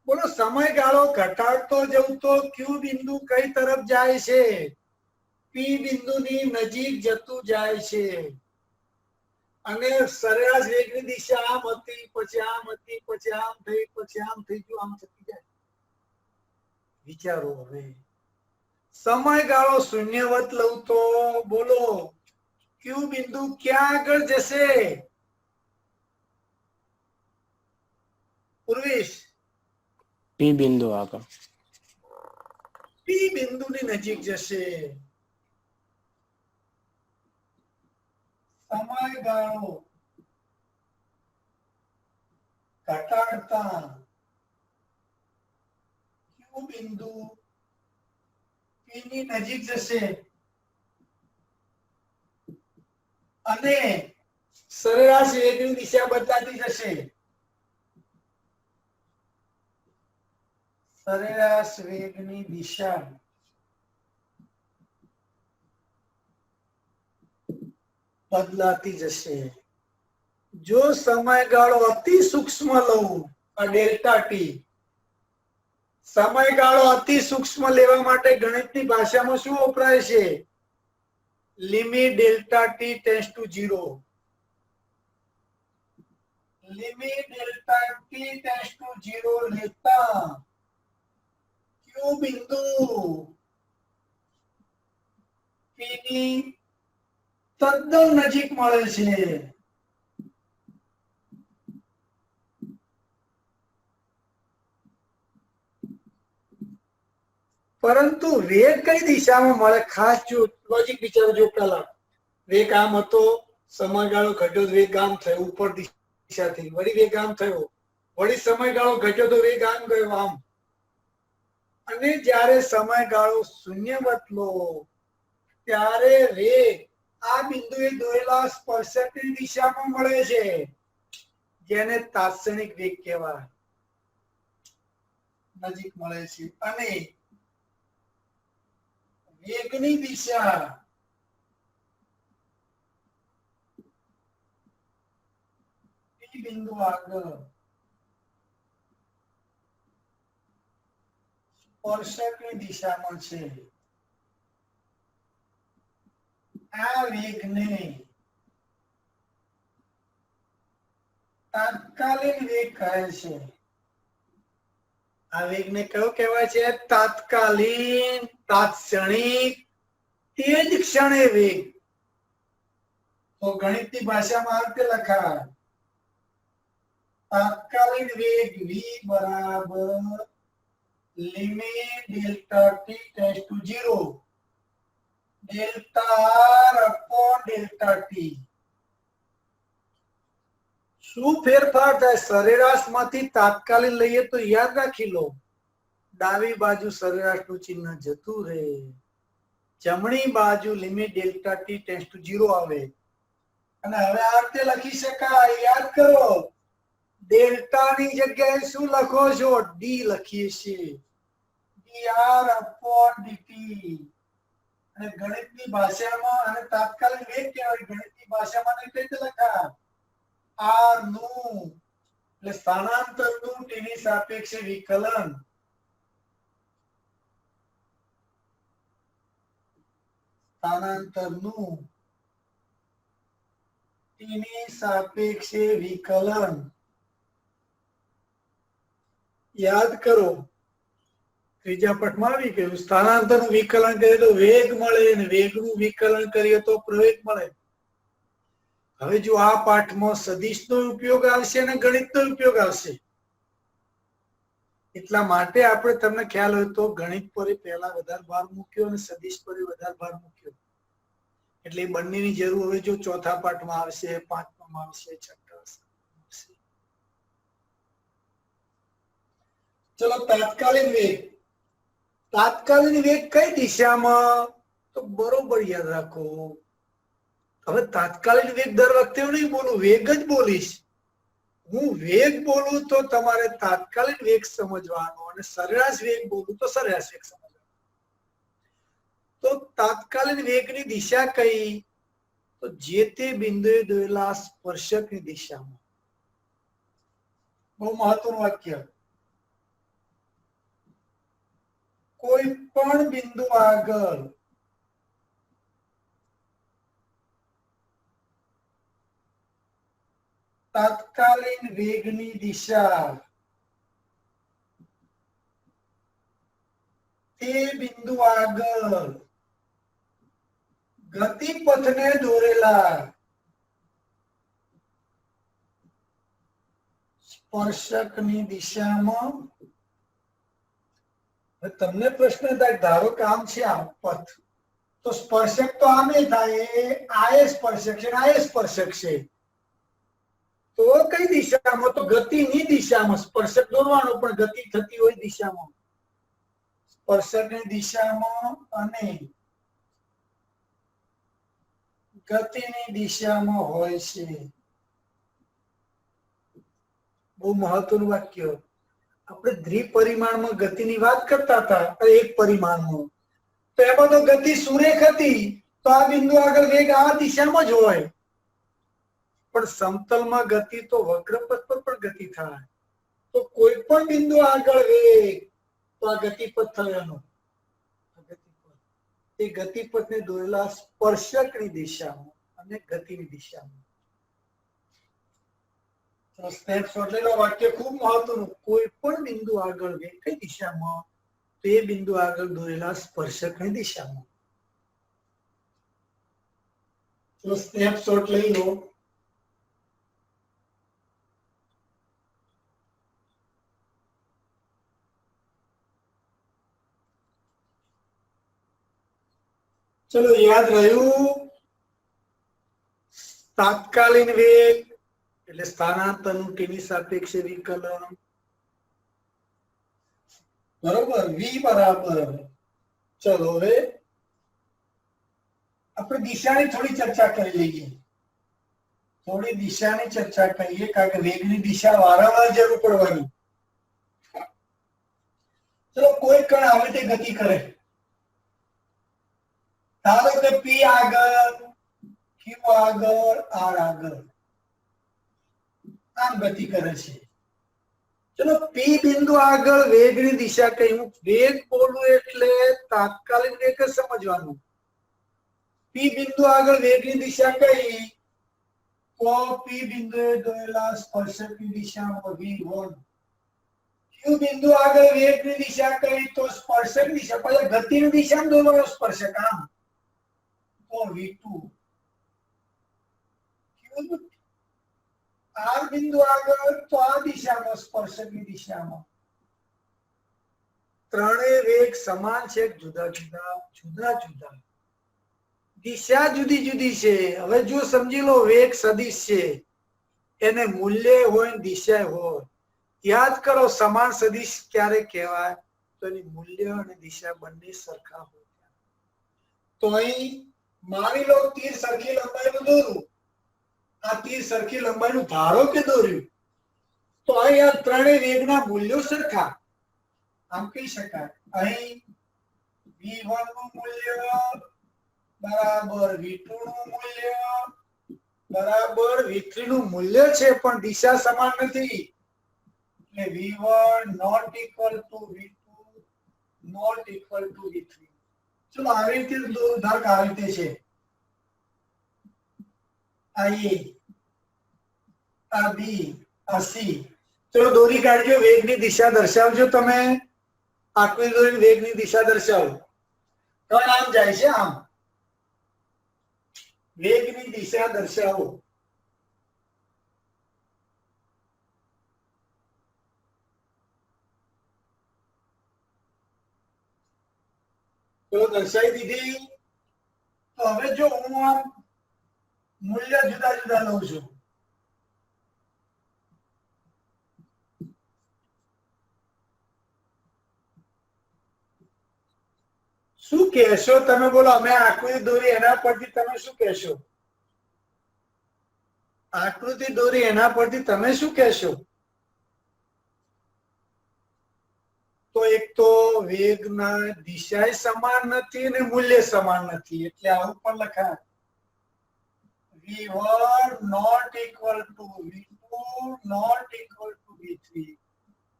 બોલો, સમયગાળો ઘટાડતો જવું તો ક્યુ બિંદુ કઈ તરફ જાય છે? પી બિંદુની નજીક જતું જાય છે. અને સરેરાશ વેગની દિશા આમ હતી, પછી આમ હતી, પછી આમ થઈ, પછી આમ થઈ ગયું, આમ થતી જાય. વિચારો હવે, સમયગાળો શૂન્યવત લઉં તો બોલો ક્યુ બિંદુ ક્યાં આગળ જશે? પૂર્વેશ, પી બિંદુ આગળ. પી બિંદુની નજીક જશે. સમયગાળો ઘટાડતા ક્યુ બિંદુ પી ની નજીક જશે અને સરેરાશ વેગની દિશા બદલાતી જશે. સરેરાશ વેગની દિશા બદલાતી જશે. જો સમયગાળો અતિ સૂક્ષ્મ લઉં, આ ડેલ્ટા ટી, સમયગાળો અતિ સૂક્ષ્મ લેવા માટે ગણિતની ભાષામાં શું વપરાય છે? Limit delta T tends to 0. Limit delta T tends to 0 લેતા ક્યુ બિંદુ પી ની તદ્દન નજીક મળે છે. પરંતુ વેગ કઈ દિશામાં મળે? ખાસ જો લોજિક વિચારજો. પેલા વેગ આમ હતો, સમયગાળો ઘટ્યો, વેગ આમ થયો ઉપર દિશાથી, વળી વેગ આમ થયો, વળી સમયગાળો ઘટ્યો તો વેગ આમ ગયો આમ. અને જ્યારે સમયગાળો શૂન્યવત લો ત્યારે વેગ આ બિંદુએ દોરેલા સ્પર્શકની દિશામાં મળે છે, જેને તાત્ક્ષણિક વેગ કહેવાય. નજીક મળે છે. અને વેગની દિશા પી બિંદુ આગળ સ્પર્શકની દિશામાં છે. આ વેગને તાત્કાલિક વેગ કહે છે. આ વેગને કયો કહેવાય છે? તાત્કાલિક, તાત્ક્ષણિક, તે જ ક્ષણે વેગ. તો ગણિતની ભાષામાં આ રીતે લખાય: તાત્કાલિક વેગ v બરાબર limit delta T tends to 0 delta R upon delta T. શું ફેરફાર થાય? સરેરાશ માંથી તાત્કાલિક લઈએ તો યાદ રાખી લો, ડાબી બાજુ સરેરાશનું ચિહ્ન જતું રહે, જમણી બાજુ limit delta T tends to 0 આવે. અને હવે આ રીતે લખી શકાય. યાદ કરો, ડેલ્ટા ની જગ્યાએ શું લખો છો? ડી લખીએ છીએ, dr upon dt. અને ગણિતની ભાષામાં અને તાત્કાલિક વેગ કહેવાય. ગણિતની ભાષામાં કઈ રીતે લખાય? r નું એટલે સ્થાનાંતરનું તેની સાપેક્ષે વિકલન. સ્થાનાંતરનું તેની સાપેક્ષે વિકલન. યાદ કરો, ત્રીજા પટમાં આવી ગયું. સ્થાનાંતરનું વિકલન કરીએ તો વેગ મળે, અને વેગનું વિકલન કરીએ તો પ્રવેગ મળે. હવે જો આ પાઠમાં સદિશનો ઉપયોગ આવશે અને ગણિતનો ઉપયોગ આવશે, એટલા માટે આપણે તમને ખ્યાલ હોય તો ગણિત પર પહેલા વધારે ભાર મૂક્યો અને સદિશ પર વધારે ભાર મૂક્યો. એટલે બંનેની જરૂર હવે જો ચોથા પાઠમાં આવશે, પાંચમાં આવશે, છઠ્ઠા આવશે. ચલો, તાત્કાલિક વેગ. તાત્કાલિક વેગ કઈ દિશામાં? તો બરોબર યાદ રાખો. હવે તાત્કાલિક વેગ દર વખતે હું નહીં બોલું, વેગ જ બોલીશ. હું વેગ બોલું તો તમારે તાત્કાલિક વેગ સમજવાનો, અને સરેરાશ વેગ બોલું તો સરેરાશ વેગ સમજવાનો. તો તાત્કાલિક વેગની દિશા કઈ? તો જે તે બિંદુએ દોરેલા સ્પર્શકની દિશામાં. બહુ મહત્વનું વાક્ય. કોઈ પણ બિંદુ આગળ તાત્કાલિક વેગની દિશા તે બિંદુ આગળ ગતિપથને દોરેલા સ્પર્શકની દિશામાં. તમને પ્રશ્ન થાય, ધારો કે આમ છે આ પથ, તો સ્પર્શક તો આમે થાય, આ સ્પર્શક છે, આ સ્પર્શક છે. તો કઈ દિશામાં? તો ગતિની દિશામાં સ્પર્શક દોરવાનો, પણ ગતિ થતી હોય દિશામાં. સ્પર્શકની દિશામાં અને ગતિની દિશામાં હોય છે. બહુ મહત્વનું વાક્ય. આપણે દ્વિપરિમાણમાં ગતિની વાત કરતા હતા, એક પરિમાણમાં. તો એમાં તો ગતિ સુરેખ હતી, તો આ બિંદુ આગળ વેગ આ દિશામાં જ હોય. પણ સમતલમાં ગતિ તો વક્રપથ પર પણ ગતિ થાય. તો કોઈ પણ બિંદુ આગળ વેગ, તો આ ગતિપથ થયો. એ ગતિપથને દોરેલા સ્પર્શકની દિશામાં અને ગતિની દિશામાં. સ્નેપશોટ લેલો. વાક્ય ખૂબ મહત્વનું. કોઈ પણ બિંદુ આગળ વેગ કઈ દિશામાં? તો એ બિંદુ આગળ દોરેલા સ્પર્શકની દિશામાં. તો સ્નેપશોટ લઈ લો. ચલો, યાદ રહ્યું? તાત્કાલિક વેગ એટલે સ્થાનાંતરનું તેની સાપેક્ષે વિકલન. બરોબર, વી બરાબર. ચલો, હવે આપણે દિશાની થોડી ચર્ચા કરી લઈએ. થોડી દિશાની ચર્ચા કરીએ, કારણ કે વેગની દિશા વારંવાર જરૂર પડવાની. ચલો, કોઈ કણ આવી રીતે ગતિ કરે. ધારો કે પી આગળ, ક્યુ આગળ, આર આગળ આમ ગતિ કરે છે. ચલો, પી બિંદુ આગળ વેગની દિશા કઈ? હું વેગ બોલું એટલે તાત્કાલિક વેગ જ સમજવાનું. પી બિંદુ આગળ વેગની દિશા કઈ? તો પી બિંદુએ દોરેલા સ્પર્શકની દિશામાં v1. ક્યુ બિંદુ આગળ વેગની દિશા કઈ? તો સ્પર્શક દિશા, પછી ગતિની દિશામાં દોરવાનો સ્પર્શક આમ, તો v2. આર બિંદુ આગળ તો આ દિશામાં સ્પર્શકની દિશામાં. ત્રણેય વેગ સમાન છે, જુદા જુદા. દિશા જુદી જુદી છે. હવે જો સમજી લો, વેગ સદિશ છે, એને મૂલ્ય હોય, દિશા હોય. યાદ કરો, સમાન સદિશ ક્યારે કહેવાય? તો એની મૂલ્ય અને દિશા બંને સરખા હોય. તો અહીં માની લો તીર સરખી લંબાઈનું દોરું, આ તીર સરખી લંબાઈનું ધારો કે દોર્યું, તો અહીં આ ત્રણેય વેગના મૂલ્યો સરખા. આમ કહી શકાય અહીં v1 નું મૂલ્ય બરાબર v2 નું મૂલ્ય બરાબર v3 નું મૂલ્ય છે, પણ દિશા સમાન નથી. એટલે v1 not equal to v2 not equal to v3. ચલો આવી રીતે ધારક આવી રીતે છે. આ a, આ b, આ c. ચલો દોરી કાઢજો, વેગની દિશા દર્શાવજો. તમે આકૃતિ દોરીને વેગની દિશા દર્શાવો. તો આમ જાય છે, આમ વેગની દિશા દર્શાવો. તો દર્શાવી દીધી. તો હવે જો હું આમ મૂલ્ય જુદા જુદા લઉં છું, શું કહેશો તમે? બોલો. અમે આકૃતિ દોરી એના પરથી તમે શું કહેશો? આકૃતિ દોરી એના પરથી તમે શું કહેશો? તો એક તો વેગના દિશા સમાન નથી અને મૂલ્ય સમાન નથી, એટલે આવું પણ લખાય v1 not equal to v2 not equal to v3.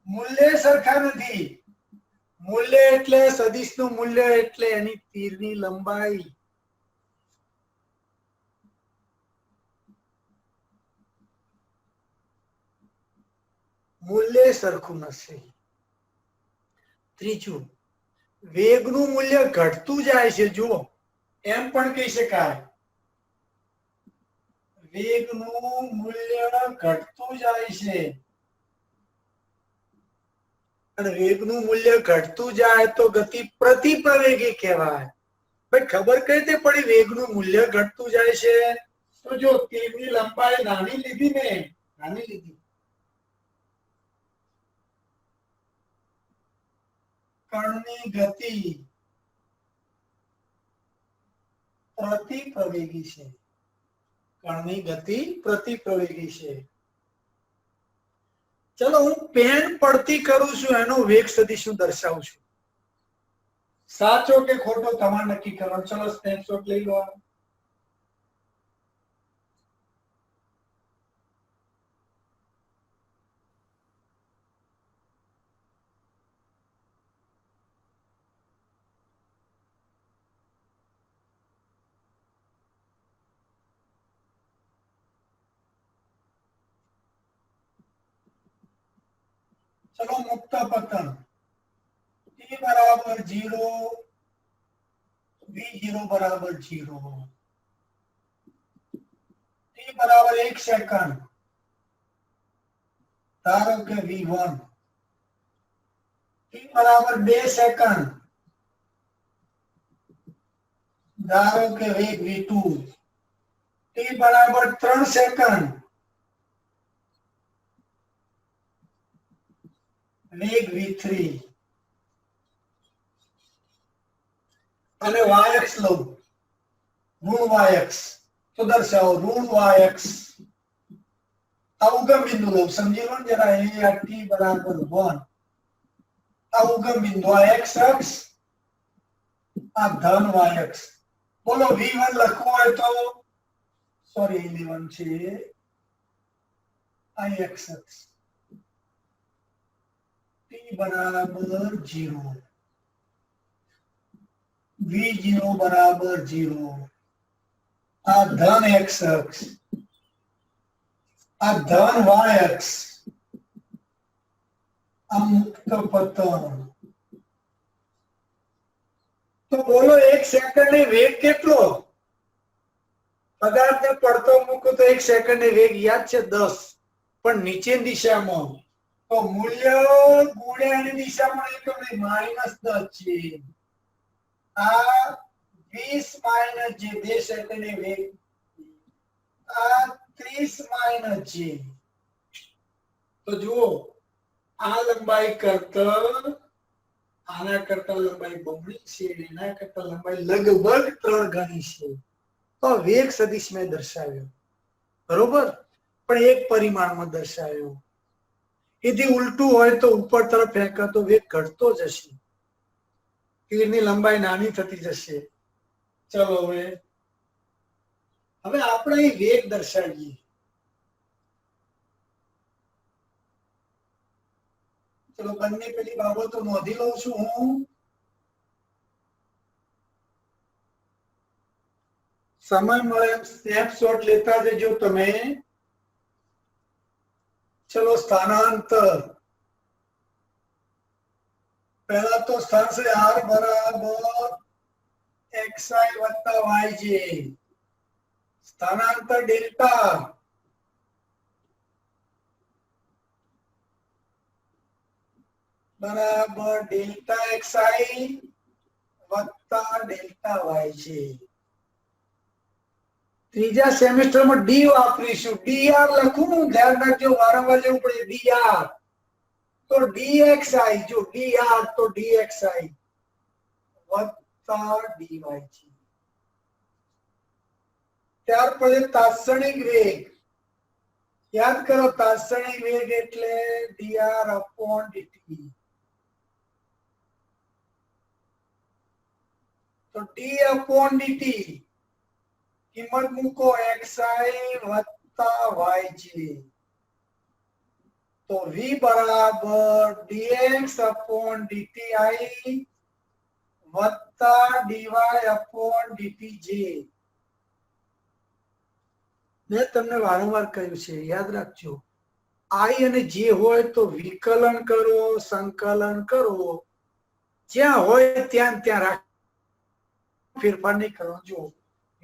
મૂલ્ય સરખા નથી. મૂલ્ય એટલે સદિશનું મૂલ્ય એટલે એની તીરની લંબાઈ. મૂલ્ય સરખું નથી. ત્રીજું, વેગનું મૂલ્ય ઘટતું જાય છે. જુઓ, એમ પણ કહી શકાય વેગનું મૂલ્ય ઘટતું જાય છે. અને વેગનું મૂલ્ય ઘટતું જાય તો ગતિ પ્રતિપ્રવેગી કહેવાય. ભાઈ ખબર કઈ રીતે પડી વેગનું મૂલ્ય ઘટતું જાય છે? તો જો તીરની લંબાઈ નાની લીધી ને, નાની લીધી, કણની ગતિ પ્રતિપ્રવેગી છે. કણની ગતિ પ્રતિપ્રવેગી છે. ચલો હું પેન પડતી કરું છું, એનો વેગ સદિશ હું દર્શાવું છું. સાચો કે ખોટો તમારે નક્કી કરવાનો. ચલો સ્નેપશોટ લઈ લો. चलो मुक्त पतन t बराबर 0 v0 बराबर 0 t बराबर 1 सेकंड धारो के v1 t बराबर 2 सेकंड धारो के वेग v2 t बराबर 3 सेकंड वेग v3 અને yx લો ઋણ yx તો દર્શાવો ઋણ yx આ ઉગમ બિંદુ લો સમજી લો જરા એ આ t બરાબર 1 આ ઉગમ બિંદુ આ x અક્ષ આ ધન yx બોલો v1 લખવું હોય તો સોરી 11 છે આ x અક્ષ t बराबर 0 v0 बराबर 0 आ धन x अक्ष आ धन y अक्ष आ मुक्त पतन तो बोलो 1 सेकंड ने वेग કેટલો પદાર્થ ને પડતો મૂકો તો 1 સેકન્ડ ને વેગ યાદ છે 10 પણ નીચેની દિશામાં तो मूल्य गुણ્યાની દિશામાં એકમ નહીં -10 છે આ 20 માઈનસ જે 2 સેકન્ડે વેગ આ 30 માઈનસ જે તો જુઓ આ લંબાઈ કરતા આના કરતા લંબાઈ બમણી છે, એના કરતા લંબાઈ લગભગ 3 ગણી છે, તો વેગ સદિશ મેં દર્શાવ્યો, બરોબર, પણ એક પરિમાણમાં દર્શાવ્યો. એથી ઉલટું હોય તો ઉપર તરફ ફેંકાતો વેગ ઘટતો જશે, તીરની લંબાઈ નાની થતી જશે. ચલો હવે આપણે અહીં વેગ દર્શાવીએ. ચલો બંને પેલી બાબતો નોંધી લઉં છું હું. સમય મળે એમ સ્નેપશોટ લેતા જજો તમે. ચલો સ્થાનાંતર. પહેલા તો સ્થાન છે r બરાબર xi વત્તા yj. સ્થાનાંતર ડેલ્ટા બરાબર ડેલ્ટા xi વત્તા ડેલ્ટા yj. ત્રીજા સેમેસ્ટરમાં ડી વાપરીશું. dr લખું, ધ્યાન રાખજો, વારંવાર જવું પડે. dr તો dxi, જો dr તો dxi વત્તા dy છે. ત્યાર પછી તાત્ક્ષણિક વેગ. યાદ કરો, તાત્ક્ષણિક વેગ એટલે dr upon dt. તો d upon dt કિંમત મૂકો xi વત્તા yj. તો v બરાબર dx upon dti વત્તા dy upon dtj. મેં તમને વારંવાર કહ્યું છે, યાદ રાખજો, i અને j હોય તો વિકલન કરો, સંકલન કરો, જ્યાં હોય ત્યાં ત્યાં રાખ, ફેરફાર નહીં કરો. જો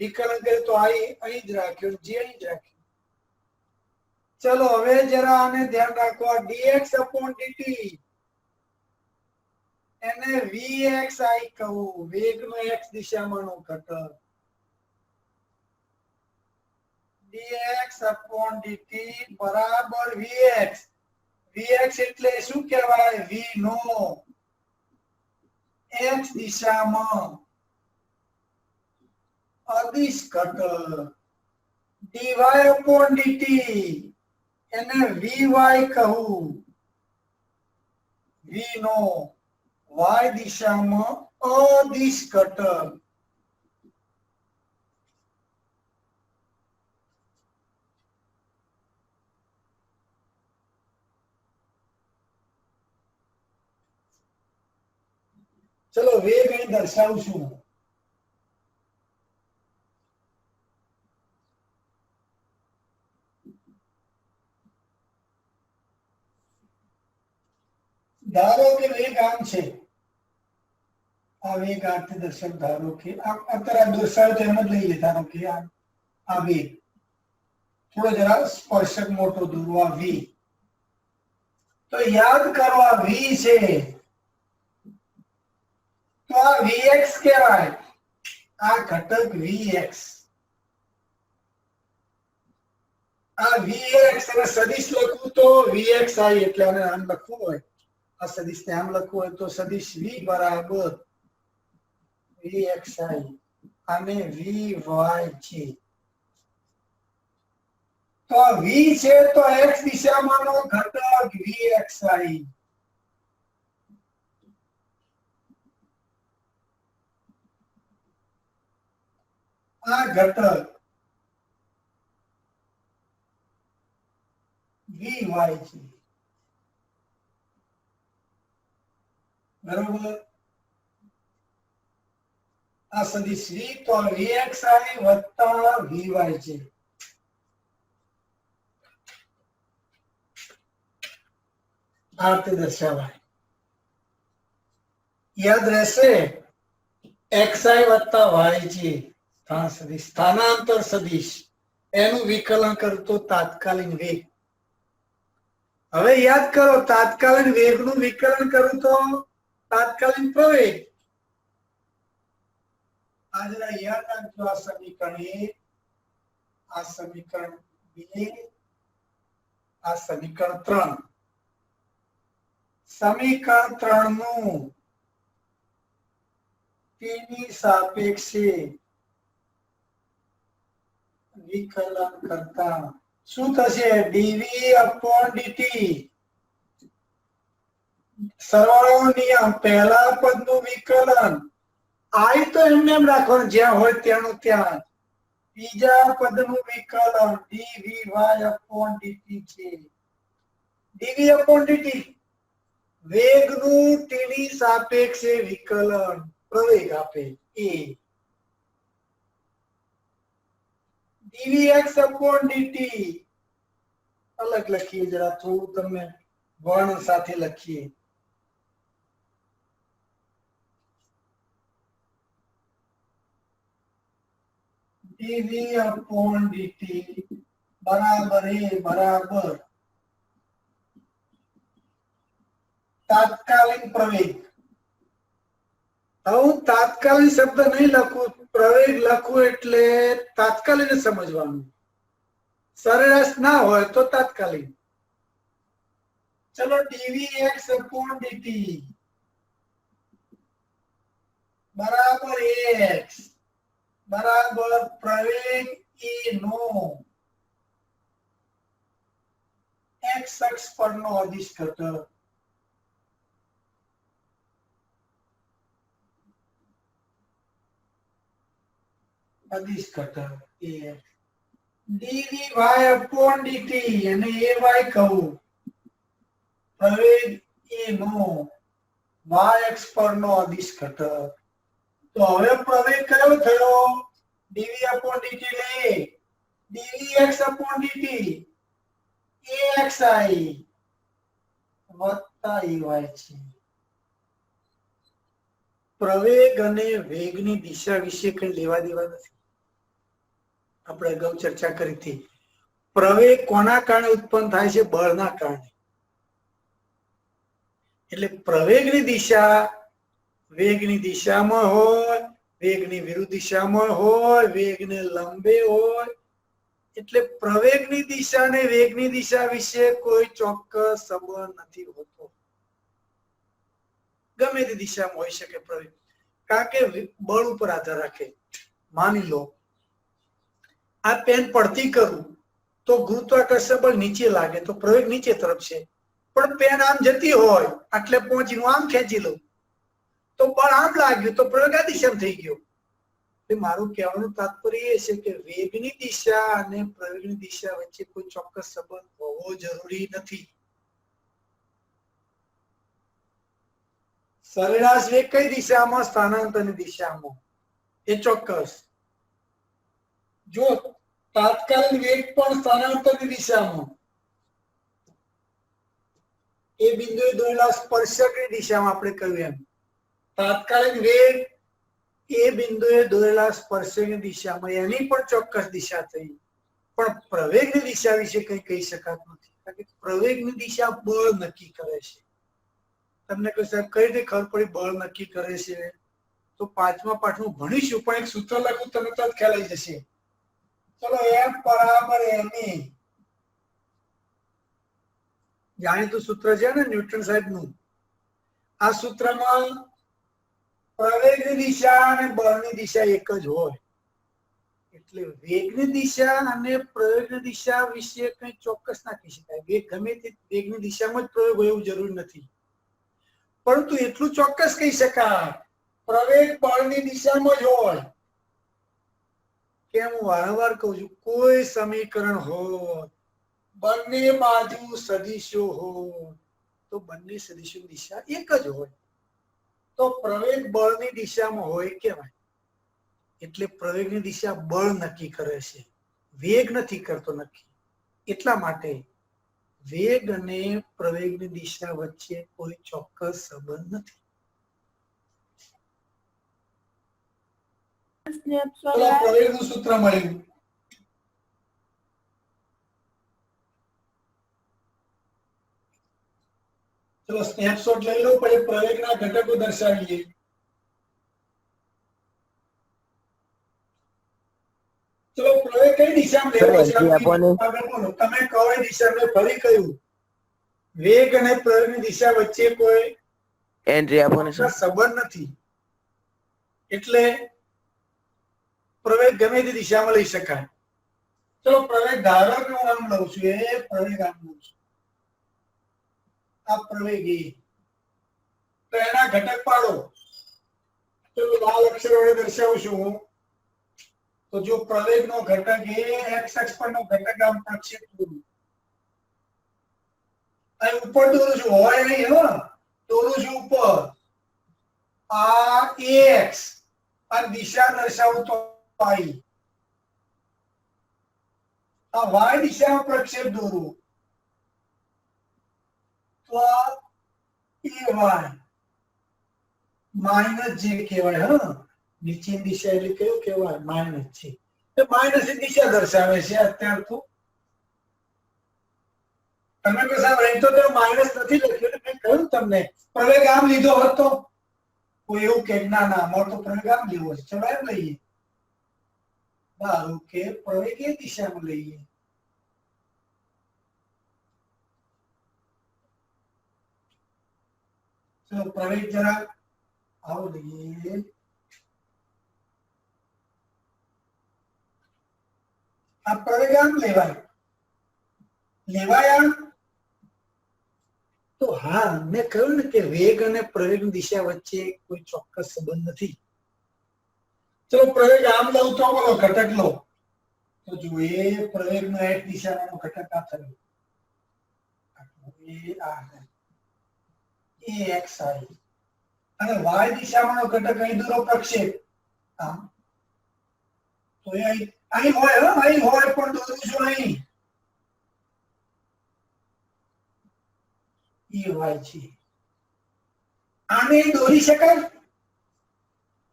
વિકલન કરે તો i અહીં જ રાખ્યો, j અહીં જ રાખ્યો. ચલો હવે જરા આને ધ્યાન રાખો. dx upon dt એને vxi કહું, વેગનો x દિશામાંનો ઘટક. dx upon dt બરાબર vx. vx એટલે શું કહેવાય? v નો x દિશામાં અદિશ ઘટક. dy upon dt એને vy કહું, v નો y દિશામાં અદિશ ઘટક. ચલો વેગ અહીં દર્શાવું છું. ધારો કે વેગ આમ છે, આ વેગ આથી દર્શાવ. ધારો કે અત્યારે દર્શાવે તો એમ જ લઈ લે. ધારો કે આ વેગ થોડો જરા સ્પર્શક મોટો દોરો, આ v. તો યાદ કરો, આ v છે તો આ vx કહેવાય. આ ઘટક vx, આ vx અને સદિશ લખવું તો vxi, એટલે આને આમ લખવું હોય, આ સદિશને આમ લખવું હોય તો સદિશ v બરાબર vxi અને vy છે. તો આ v છે તો x દિશામાંનો ઘટક vxi. આ ઘટક vy છે, બરોબર. આ સદિશ v તો vxi વત્તા vy છે. આ રીતે દર્શાવાય. યાદ રહેશે, xi વત્તા y છે સ્થાન સદિશ, સ્થાનાંતર સદિશ. એનું વિકલન કરતો તાત્કાલિક વેગ. હવે યાદ કરો, તાત્કાલિક વેગનું વિકલન કરું તો તાત્કાલિક પ્રવેગ. આ જરા યાદ રાખજો. આ સમીકરણ 1, આ સમીકરણ 2, આ સમીકરણ 3. સમીકરણ 3 નું ટી ની સાપેક્ષે વિકલન કરતા શું થશે? ડીવી અપોન ડીટી. સરવાળો નિયમ, પહેલા પદનું વિકલન આઈ તો એમને એમ રાખવાનું જ્યાં હોય ત્યાંનું ત્યાં. બીજા પદનું વિકલન ડીવીવાય અપોન ડીટી છે. ડીવી અપોન ડીટી વેગનું ટી ની સાપેક્ષે વિકલન પ્રવેગ આપે એ. dvx upon dt અલગ લખીએ, જરા થોડું તમને વર્ણ સાથે લખીએ. dv upon dt બરાબર એ બરાબર તાત્કાલિક પ્રવેગ. હવે હું તાત્કાલિક શબ્દ નહીં લખું, પ્રવેગ લખું એટલે તાત્કાલિક સમજવાનું. સરેરાશ ના હોય તો તાત્કાલિક. ચલો dvx upon dt બરાબર x બરાબર પ્રવેગ e નો x અક્ષ પરનો અદિશ ઘટક. અદિશ ઘટક એ dvy upon dt અને ay કહું પ્રવેગ એ નો y અક્ષ પરનો અદિશ ઘટક. તો હવે પ્રવેગ કયો થયો? dv upon dt લે dvx upon dt axi વત્તા ay છે. પ્રવેગ અને વેગની દિશા વિશે કઈ લેવા દેવા નથી. આપણે અગાઉ ચર્ચા કરી હતી. પ્રવેગ કોના કારણે ઉત્પન્ન થાય છે? બળના કારણે. એટલે પ્રવેગની દિશા વેગની દિશામાં હોય, વેગની વિરુદ્ધ દિશામાં હોય, વેગને લંબે હોય. એટલે પ્રવેગની દિશા અને વેગની દિશા વિશે કોઈ ચોક્કસ સંબંધ નથી હોતો. ગમે તે દિશામાં હોઈ શકે પ્રવેગ, કારણ કે બળ ઉપર આધાર રાખે. માની લો આ પેન પડતી કરું તો ગુરુત્વાકર્ષણ બળ નીચે લાગે તો પ્રવેગ નીચે તરફ છે. પણ પેન આમ જતી હોય એટલે પહોંચી હું આમ ખેંચી લઉં તો બળ આમ લાગ્યું તો પ્રવેગ આ દિશામાં થઈ ગયો. એટલે મારું કહેવાનું તાત્પર્ય એ છે કે વેગની દિશા અને પ્રવેગની દિશા વચ્ચે કોઈ ચોક્કસ સંબંધ હોવો જરૂરી નથી. સરેરાશ વેગ કઈ દિશામાં? સ્થાનાંતરની દિશામાં. એ ચોક્કસ. જો તાત્કાલિક વેગ પણ સ્થાનાંતરની દિશામાં, એ બિંદુએ દોરેલા સ્પર્શકની દિશામાં. આપણે કહ્યું એમ તાત્કાલિક વેગ એ બિંદુએ દોરેલા સ્પર્શકની દિશામાં, એની પણ ચોક્કસ દિશા થઈ. પણ પ્રવેગની દિશા વિશે કઈ કહી શકાતું નથી, કારણ કે પ્રવેગની દિશા બળ નક્કી કરે છે. તમને કહ્યું સાહેબ કઈ રીતે ખબર પડી બળ નક્કી કરે છે? તો 5મા પાઠમાં ભણીશું, પણ એક સૂત્ર લખું તમને તો ખ્યાલ આવી જશે. ચલો એમ બરાબર એમએ જાણીતું સૂત્ર છે ને ન્યૂટન સાહેબ નું. આ સૂત્રમાં પ્રવેગની દિશા અને બળની દિશા એક જ હોય. એટલે વેગની દિશા અને પ્રવેગની દિશા વિશે કઈ ચોક્કસ ના કહી શકાય. વેગ ગમે તે વેગની દિશામાં જ પ્રયોગ હોય એવું જરૂરી નથી, પરંતુ એટલું ચોક્કસ કહી શકાય પ્રવેગ બળની દિશામાં જ હોય. કેમ હું વારંવાર કહું છું, કોઈ સમીકરણ હોય બંને બાજુ સદિશો હોય તો બંને સદિશોની દિશા એક જ હોય તો પ્રવેગ બળની દિશામાં હોય કહેવાય. એટલે પ્રવેગની દિશા બળ નક્કી કરે છે, વેગ નથી કરતો નક્કી. એટલા માટે વેગ અને પ્રવેગની દિશા વચ્ચે કોઈ ચોક્કસ સંબંધ નથી. પ્રવેગનું સૂત્ર મળ્યું. ચલો સ્નેપશોટ લઈ લો, પછી પ્રવેગના ઘટકો દર્શાવીએ. ચલો પ્રવેગ કઈ દિશામાં લેવો છે? તમે કહો એ દિશામાં. ફરી કહ્યું વેગ અને પ્રવેગની દિશા વચ્ચે કોઈ એન્ટ્રી આપો ને સર. સંબંધ નથી. એટલે પ્રવેગ ગમે તે દિશામાં લઈ શકાય. ચલો પ્રવેગ ધારો કે હું આમ લઉં છું, એ પ્રવેગ આમ લઉં છું, આ પ્રવેગ એ, તો એના ઘટક પાડો. ચલો લાલ અક્ષરો વડે દર્શાવું છું હું. તો જો પ્રવેગ નો ઘટક એ x અક્ષ પરનો ઘટક આમ પ્રક્ષેપ દોરું, અહીં ઉપર દોરું છું, હોય નહીં હો, દોરું છું ઉપર. આ ax અને દિશા દર્શાવું તો y. આ y દિશામાં પ્રક્ષેપ દોરું તો આ ay માઇનસ જે કહેવાય. હા, નીચેની દિશા એટલે કયું કહેવાય? માઇનસ છે. તો માઇનસ ની દિશા દર્શાવે છે. અત્યાર તો તમે કહો સાહેબ અહીં તો માઇનસ નથી લખ્યું, એટલે મેં કહ્યું તમને પ્રવેગ આમ લીધો હોત તો કોઈ એવું કે ના ના અમારે તો પ્રવેગ આમ લેવો છે, ચલો એમ લઈએ. ધારો કે પ્રવેગ એ દિશામાં લઈએ. ચલો પ્રવેગ જરા આવો લઈએ. આ પ્રવેગ આમ લેવાય આમ. તો હા, મેં કહ્યું ને કે વેગ અને પ્રવેગની દિશા વચ્ચે કોઈ ચોક્કસ સંબંધ નથી. ચલો પ્રવેગ આમ લઉં તો બોલો ઘટક લો. તો જો એ પ્રવેગનો એક દિશાનો ઘટક આ થયો, એ આ એ x આવી, અને y દિશામાંનો ઘટક અહીં દૂરો પ્રક્ષેપ આમ. તો એ અહીં હોય, અહીં હોય પણ દોરું છું અહીં y છે. આને દોરી શકાય?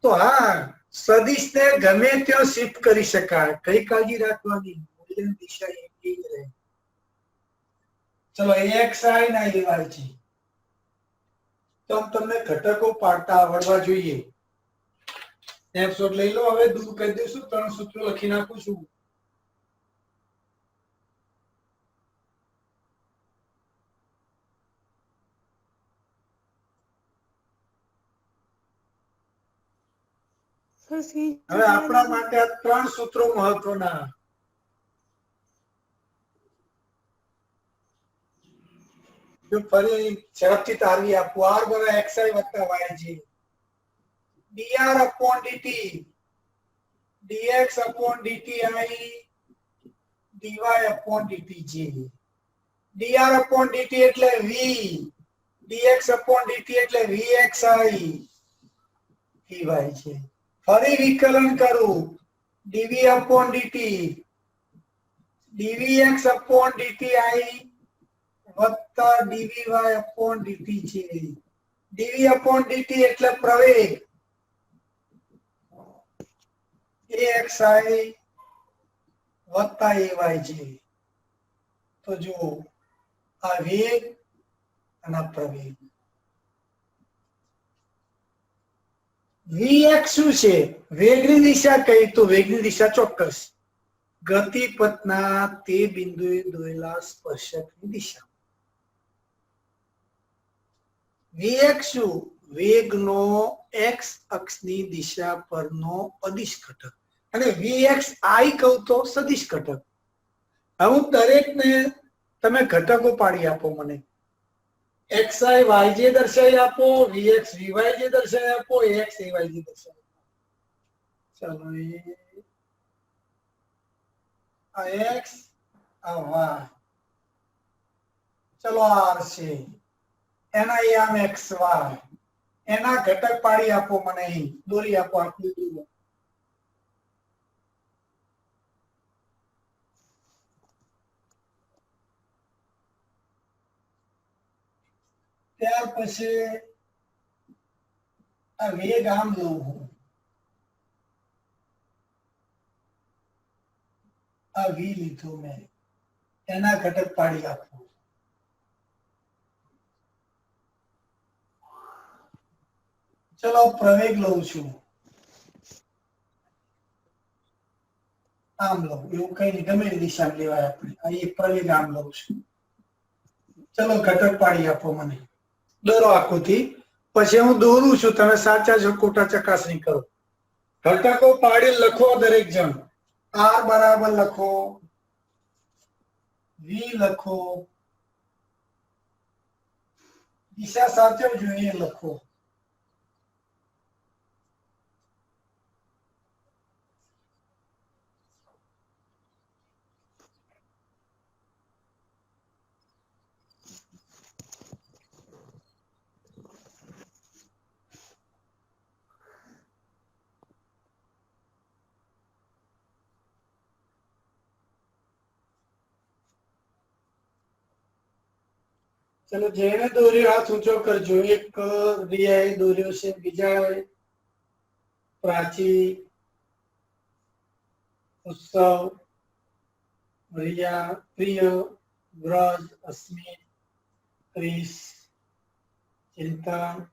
તો હા, સદિશને ગમે ત્યાં શિફ્ટ કરી શકાય. કઈ કાળજી રાખવાની? મૂલ્યની દિશા એકી જ રહે. ચલો x ના y છે. તો તમને ઘટકો પાડતા આવડવા જોઈએ. સ્નેપશોટ લઈ લો. હવે દૂર કરી દઈશું, 3 સૂત્રો લખી નાખું છું. હવે આપણા માટે આ 3 સૂત્રો મહત્વના. જો ફરી ઝડપથી તારવી આપું. r બરાબર xi વત્તા yj, dr upon dt, dx upon dti, dy upon dtj. dr upon dt એટલે v, dx upon dt એટલે vxi, vy છે. ફરી વિકલન કરું, dv upon dt, dvx upon dti વત્તા dvy upon dt છે. dv upon dt એટલે પ્રવેગ axi વત્તા ay છે. તો જો આ વેગ અને આ પ્રવેગ. vx શું છે? વેગની દિશા કઈ? તો વેગની દિશા ચોક્કસ ગતિપથના તે બિંદુએ દોરેલા સ્પર્શકની દિશા. vx શું? વેગનો x અક્ષની દિશા પરનો અદિશ ઘટક. અને vx i કહું તો સદિશ ઘટક. હવે દરેકને તમે ઘટકો પાડી આપો મને. xi yj દર્શાવી આપો, vx vyj દર્શાવી આપો, ax ayj દર્શાવી આપો. ચલો આ x આ y, ચલો r છે, એના આમ xy, એના ઘટક પાડી આપો મને. અહીં દોરી આપો આકૃતિ. ત્યાર પછી આ વેગ આમ લઉં હું, આ v લીધું મેં, એના ઘટક પાડી આપો. ચલો પ્રવેગ લઉં છું, આમ લઉં, એવું કઈ નહીં, ગમે તે દિશામાં લેવાય આપણે. અહીં પ્રવેગ આમ લઉં છું. ચલો ઘટક પાડી આપો મને. દોરો આકૃતિ. પછી હું દોરું છું, તમે સાચા છો ખોટા ચકાસણી કરો. ઘટકો પાડી લખો દરેક જણ. R બરાબર લખો, V લખો, દિશા સાચવજો એ લખો. ચલો જેને દોર્યો હાથ ઊંચો કરજો. એક રિયાએ દોર્યો છે, બીજા પ્રાચી, ઉત્સવ, રિયા, પ્રિય, વ્રજ, અસ્મિત, ક્રિસ, ચિંતન,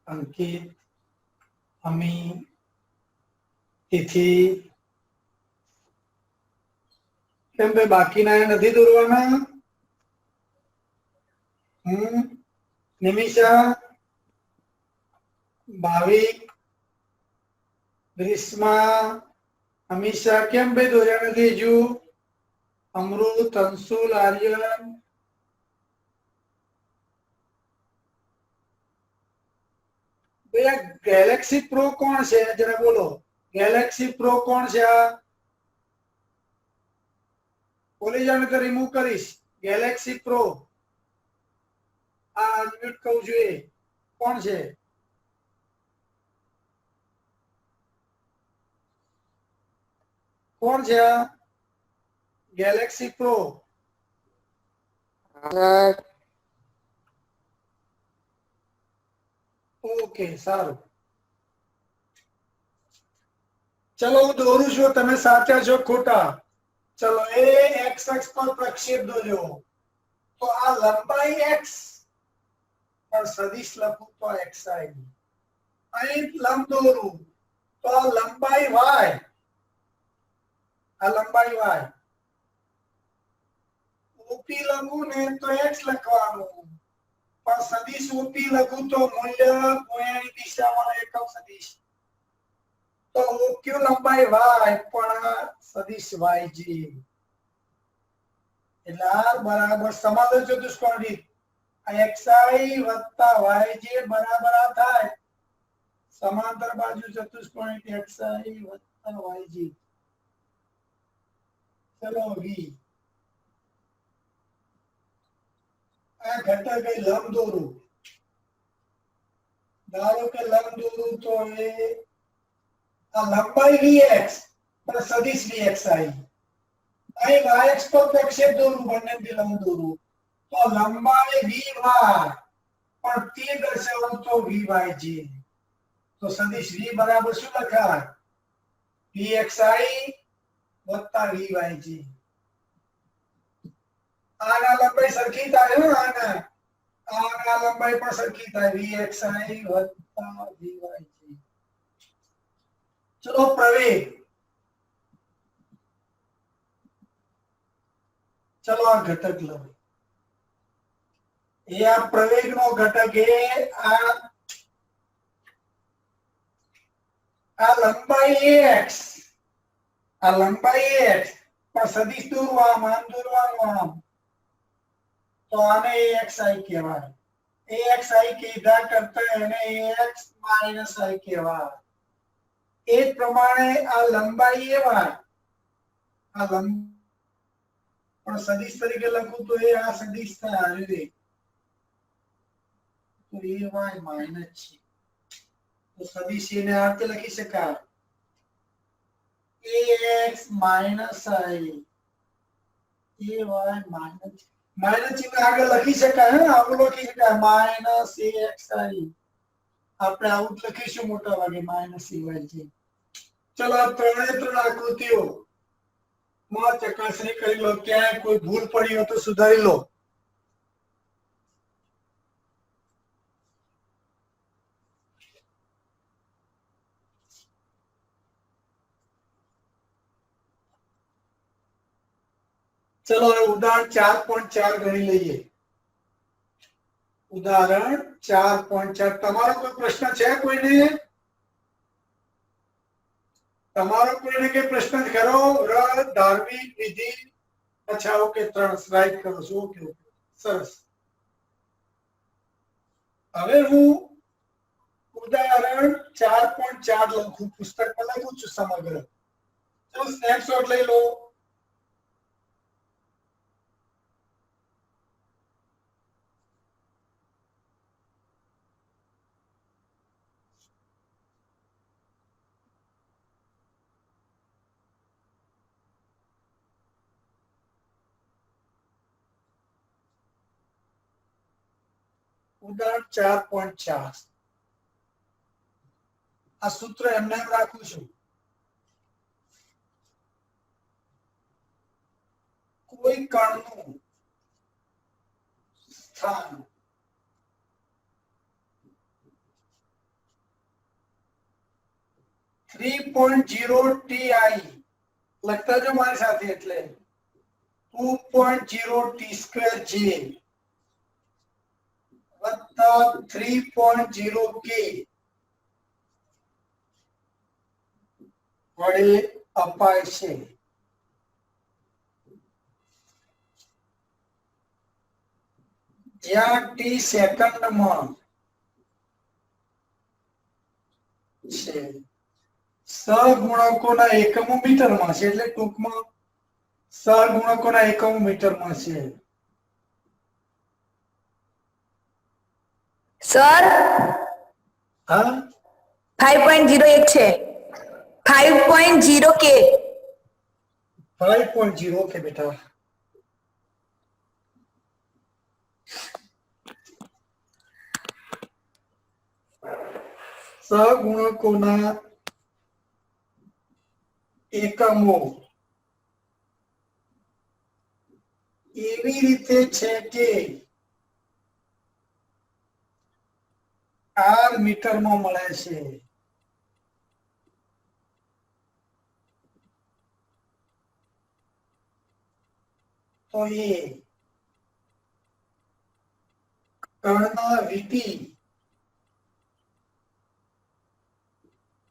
અંકિત, અમી, તિથિ. કેમ ભાઈ બાકીના નથી દોરવાના? નિમિષા, ભાવિક, ગ્રીષ્મા, અમીષા કેમ ભાઈ દોર્યા નથી હજુ? અમૃત, અંશુલ, આર્યન, ભાઈ આ ગેલેક્સી પ્રો કોણ છે જરા બોલો. ગેલેક્સી પ્રો કોણ છે? આ બોલી જાણ તો રિમૂવ કરીશ. ગેલેક્સી પ્રો આ અનમ્યુટ કહું છું એ કોણ છે? કોણ છે આ ગેલેક્સી પ્રો? ઓકે સારું. ચલો હું દોરું છું, તમે સાચા છો ખોટા? ચલો એ એક્સ અક્ષ પર પ્રક્ષેપ દોર્યો તો આ લંબાઈ એક્સ પણ સદિશ લખું તો xi. અહીં લંબ દોરું તો આ લંબાઈ y, આ લંબાઈ y. ઓપી લખું ને તો x લખવાનું, પણ સદિશ ઓપી લખું તો મૂલ્ય ગુણ્યાની દિશામાં એકમ સદિશ. તો ઓક્યુ લંબાઈ y પણ સદિશ yg. એટલે r બરાબર સમાંતર ચતુષ્કોણ રીત xi વત્તા yj બરાબર આ થાય સમાંતર બાજુ ચતુષ્કોણ રીત xi વત્તા yj. ચલો v આ ઘટક એ લંબ દોરું. ધારો કે લંબ દોરું તો એ આ લંબાઈ vx પણ સદિશ vxi. અહીં yx પર પ્રક્ષેપ દોરું, બંનેથી લંબ દોરું તો લંબાઈ vy પણ તે દર્શાવું તો vyj. તો સદિશ v બરાબર શું લખાય? vxi વત્તા vyj. આના લંબાઈ સરખી થાય હો, આના લંબાઈ પણ સરખી થાય vxi વત્તા vyj. ચલો પ્રવેગ. ચલો આ ઘટક લો. એ આ પ્રવેગ નો ઘટક એ આ લંબાઈ x, આ લંબાઈ x પણ સદિશ દોરવું આમ, આમ દોરવાનું આમ, તો આને axi કહેવાય. axi કીધા કરતા એને ax i કહેવાય. એ જ પ્રમાણે આ લંબાઈ એવા આ લંબ પણ સદિશ તરીકે લખું તો એ આ સદિશ થાય આ રીતે, તો ay માઈનસ છે. તો સદિશ એને આ રીતે લખી શકાય ax minus i, ay minus ચિહ્ન આગળ લખી શકાય. આવું લખી શકાય માઈનસ axi. આપણે આવું લખીશું મોટા ભાગે માઈનસ ay છે. ચલો આ ત્રણે ત્રણ આકૃતિઓ માં ચકાસણી કરી લો, ક્યાંય કોઈ ભૂલ પડી હોય તો સુધારી લો. ચલો હવે ઉદાહરણ 4.4 ગણી લઈએ. ઉદાહરણ 4.4. તમારો કોઈ પ્રશ્ન છે કોઈને? તમારો કોઈને કઈ પ્રશ્ન ખરો? વ્રત, ધાર્મિક વિધિ? અચ્છા, ઓકે, 3 રાઈટ કરો છો. ઓકે, સરસ. હવે હું ઉદાહરણ 4.4 લખું, પુસ્તકમાં લખું છું સમગ્ર. ચલો સ્નેપશોટ લઈ લો. ઉદાહરણ 4.4. આ સૂત્ર એમને એમ રાખું છું. કોઈ કણનું સ્થાન .0 ti લખતા જો મારી સાથે, એટલે 2.0 t² j વત્તા 3.0 k વડે અપાય છે. જ્યાં ટી સેકન્ડમાં છે. સહગુણકોના એકમો મીટરમાં છે, એટલે ટૂંકમાં સહગુણકોના એકમો મીટરમાં છે. સર હા, 5.01 છે. 5.0 કે 5.0. ઓકે બેટા. સહગુણકોના એકમો એવી રીતે છે કે r મીટરમાં મળે છે. તો એ કણના વીટી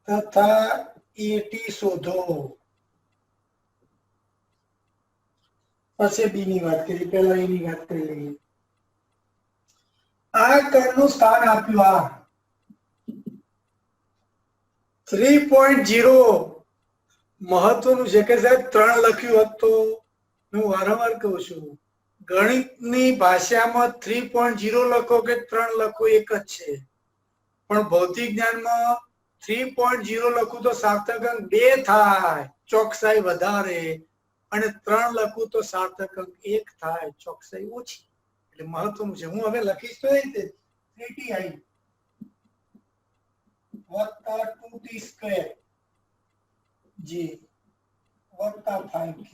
તથા એટી શોધો. પછી બી ની વાત કરી, પહેલા એની વાત કરી લઈએ. આ કણનું સ્થાન આપ્યું આ 3.0. મહત્વનું છે કે સાહેબ 3 લખ્યું હોત તો હું વારંવાર કહું છું, ગણિતની ભાષામાં 3.0 લખો કે 3 લખો એક જ છે. પણ ભૌતિક જ્ઞાનમાં 3.0 લખું તો સાર્થક અંક 2 થાય, ચોકસાઈ વધારે, અને 3 લખું તો સાર્થક અંક 1 થાય, ચોકસાઈ ઓછી. એટલે મહત્વનું છે. હું હવે લખીશ તો એ રીતે 3ti વત્તા 2t² j વત્તા 5k.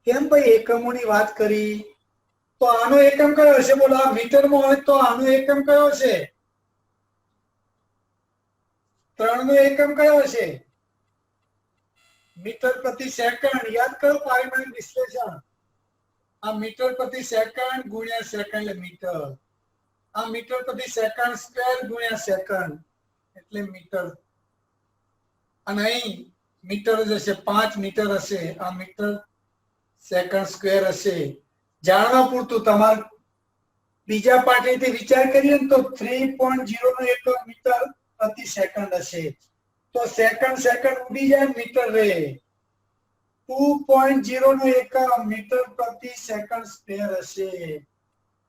કેમ ભાઈ એકમોની વાત કરી? તો આનો એકમ કયો હશે? બોલો. આ મીટરમાં હોય તો આનો એકમ કયો છે? 3 નો એકમ કયો હશે? મીટર પ્રતિ સેકન્ડ. યાદ કરો પારિમાણિક વિશ્લેષણ. આ મીટર પ્રતિ સેકન્ડ ગુણ્યા સેકન્ડ એટલે મીટર. આ મીટર પ્રતિ સેકન્ડ સ્ક્વેર ગુણ્યા સેકન્ડ એટલે મીટર. અને અહીં મીટર જ હશે, 5 મીટર હશે. આ મીટર સેકન્ડ સ્ક્વેર હશે. જાણવા પૂરતું તમારે બીજા પાઠેથી વિચાર કરીએ ને તો 3.0 નો એકમ મીટર પ્રતિ સેકન્ડ હશે. તો સેકન્ડ સેકન્ડ ઉડી જાય, મીટર રહે. 2.0 નો એકમ મીટર પ્રતિ સેકન્ડ સ્ક્વેર હશે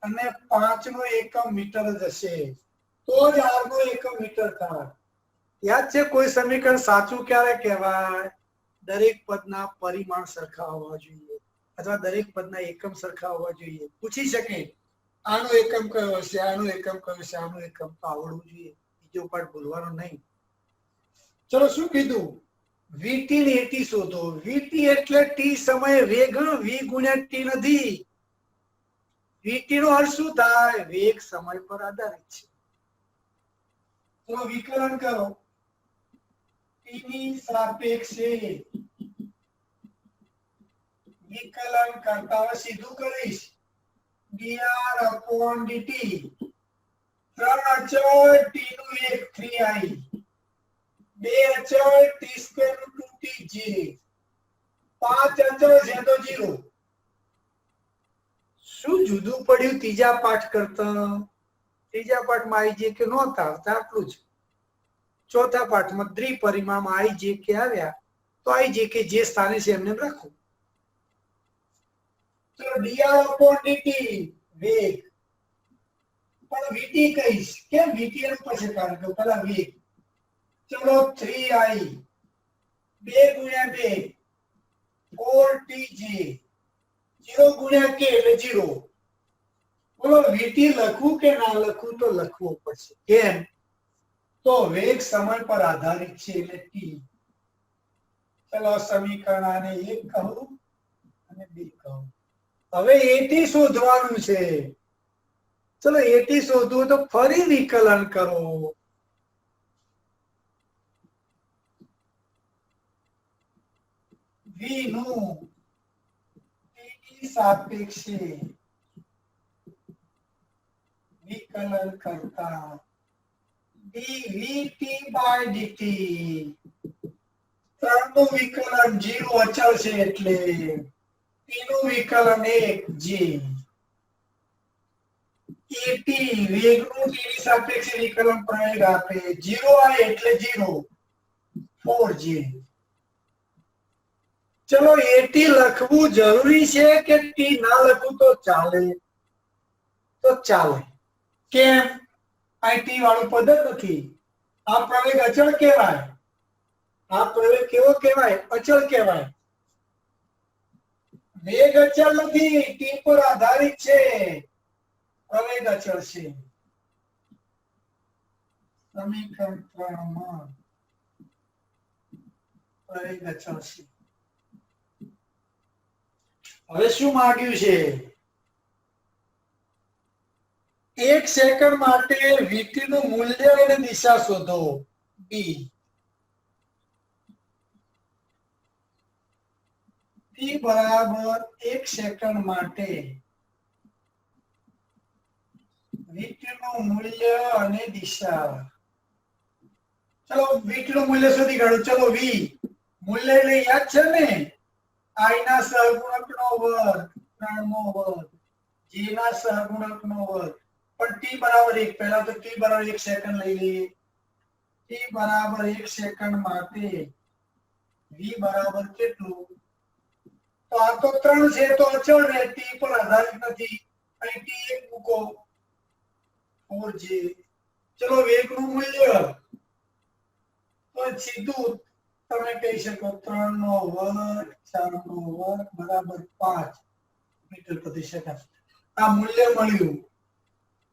અને 5 નો એકમ મીટર જ હશે. તો જ r નો એકમ મીટર થાય. યાદ છે? કોઈ સમીકરણ સાચું ક્યારે કહેવાય? દરેક પદના પરિમાણ સરખા હોવા જોઈએ અથવા દરેક પદના એકમ સરખા હોવા જોઈએ. પૂછી શકે આનો એકમ કયો હશે, આનો એકમ કયો હશે, આનો એકમ તો આવડવું જોઈએ, બીજો પાઠ ભૂલવાનો નહીં. ચલો શું કીધું? વીટી ને એટી શોધો. વીટી એટલે ટી સમયે વેગ. વી ગુણ્યા ટી નથી. વીટી નો અર્થ શું થાય? વેગ સમય પર આધારિત છે. તો વિકલન કરો. ટી ની સાપેક્ષે વિકલન કરતા હવે સીધું કરીશ. dr/dt 3 અચળ ટી નું 1 3i 2 અચળ ટી સ્ક્વેર નું 2t જે 5 અચળ છે તો 0. શું જુદું પડ્યું ત્રીજા પાઠ કરતા? ત્રીજા પાઠમાં આઈ જે કે નહોતા આવતા, આટલું જ. ચોથા પાઠમાં દ્વિપરિમાણ આઈ જે કે આવ્યા તો આઈ જે કે જે સ્થાને છે એમને રાખો. ચલો dr upon dt વેગ, પણ vt કહીશ કેમ? vt એનું પછી કારણ કે પેલા વેગ. ચલો 3i 2 ગુણ્યા 2 4tj 0 ગુણ્યા k એટલે 0. બોલો vt લખવું કે ના લખવું? તો લખવું પડશે. કેમ? તો વેગ સમય પર આધારિત છે એટલે t. ચલો સમીકરણ આને 1 કહું અને 2 કહું. હવે at શોધવાનું છે. ચલો at શોધવું તો ફરી વિકલન કરો. v નું t ની સાપેક્ષે વિકલન કરતા dvt by dt. 3 નું વિકલન 0 અચળ છે એટલે t નું વિકલન 1 g. at વેગનું t ની સાપેક્ષે વિકલન પ્રવેગ આપે 0i એટલે 0 4j. ચલો at લખવું જરૂરી છે કે t ના લખવું તો ચાલે? તો ચાલે. કેમ? આ t વાળું પદ જ નથી. આ પ્રવેગ અચળ કહેવાય. આ પ્રવેગ કેવો કહેવાય? અચળ કહેવાય. વેગ અચળ નથી, t પર આધારિત છે. પ્રવેગ અચળ છે. સમીકરણ 3 માં પ્રવેગ અચળ છે. હવે શું માંગ્યું છે? 1 સેકન્ડ માટે vt નું મૂલ્ય અને દિશા શોધો. b. t બરાબર 1 સેકન્ડ માટે vt નું મૂલ્ય અને દિશા. ચલો vt નું મૂલ્ય શોધી કાઢો. ચલો v મૂલ્ય એટલે યાદ છે ને? i ના સહગુણકનો વર્ગ 3 નો વર્ગ j ના સહગુણકનો વર્ગ. પણ t બરાબર 1. પહેલા તો t બરાબર 1 સેકન્ડ લઈ લઈએ. t બરાબર 1 સેકન્ડ માટે v બરાબર કેટલું? તો આ તો 3 છે તો અચળ રહે, t પર આધારિત નથી. અહીં t 1 મૂકો 4j. ચલો વેગનું મૂલ્ય તો સીધું તમે કહી શકો 3 નો વર્ગ 4 નો વર્ગ બરાબર 5 મીટર પ્રતિ સેકન્ડ. આ મૂલ્ય મળ્યું.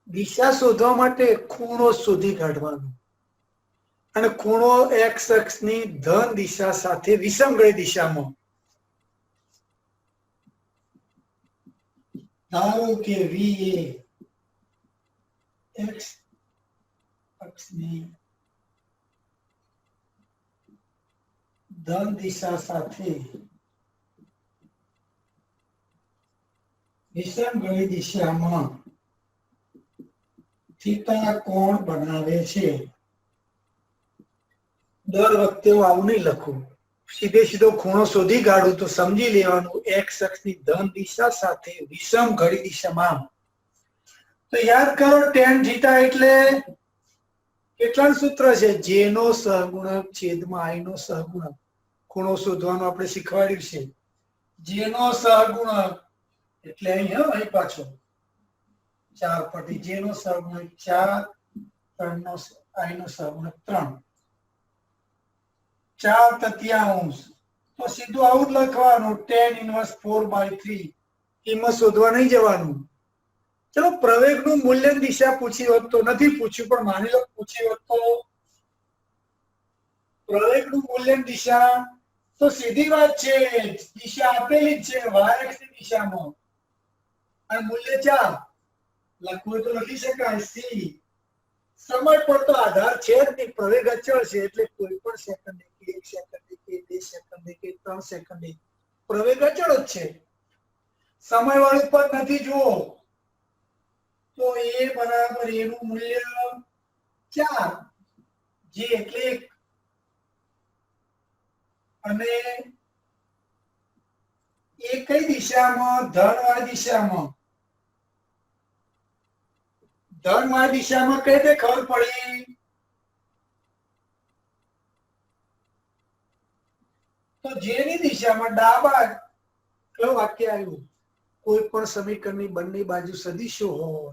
દિશા શોધવા માટે ખૂણો શોધી કાઢવાનો અને ખૂણો x અક્ષની ધન દિશા સાથે વિષમગળી દિશામાં. ધારો કે v એ x અક્ષની ધન દિશા સાથે વિષમગળી દિશામાં થીટા કોણ બનાવે છે. દર વખતે હું આવું નહીં લખું, સીધે સીધો ખૂણો શોધી કાઢું તો સમજી લેવાનું x અક્ષની ધન દિશા સાથે વિષમગળી દિશામાં. તો યાદ કરો tan થીટા એટલે કેટલાનું સૂત્ર છે? j નો સહગુણક છેદમાં i નો સહગુણક. ખૂણો શોધવાનું આપણે શીખવાડ્યું છે. j નો સહગુણક એટલે અહીં પાછો 4 પટી j નો સહગુણક 4 3 નો i નો સહગુણક 3 4 તૃતીયાંશ. તો સીધું આવું જ લખવાનું tan ઇન્વર્સ 4/3. કિંમત શોધવા નહીં જવાનું. ચલો પ્રવેગનું મૂલ્ય દિશા પૂછી હોત તો, નથી પૂછ્યું પણ માની લો પૂછી હોત તો પ્રવેગનું મૂલ્ય દિશા તો સીધી વાત છે, દિશા આપેલી જ છે y અક્ષની દિશામાં અને મૂલ્ય 4 લખવું તો લખી શકાય. c સમય પર તો આધાર છે જ નહીં, પ્રવેગ અચળ છે એટલે કોઈ પણ સેકન્ડે કે 1 સેકન્ડે કે 2 સેકન્ડે કે 3 સેકન્ડે પ્રવેગ અચળ જ છે. સમય વાળું પદ નથી. જુઓ તો a બરાબર a નું મૂલ્ય 4 જે એટલે 1 અને એ કઈ દિશામાં? ધનવાળી દિશામાં. ધનવાળી દિશામાં કઈ રીતે ખબર પડી? તો જેની દિશામાં ડાબા, કયું વાક્ય આવ્યું? કોઈ પણ સમીકરણની બંને બાજુ સદિશો હોય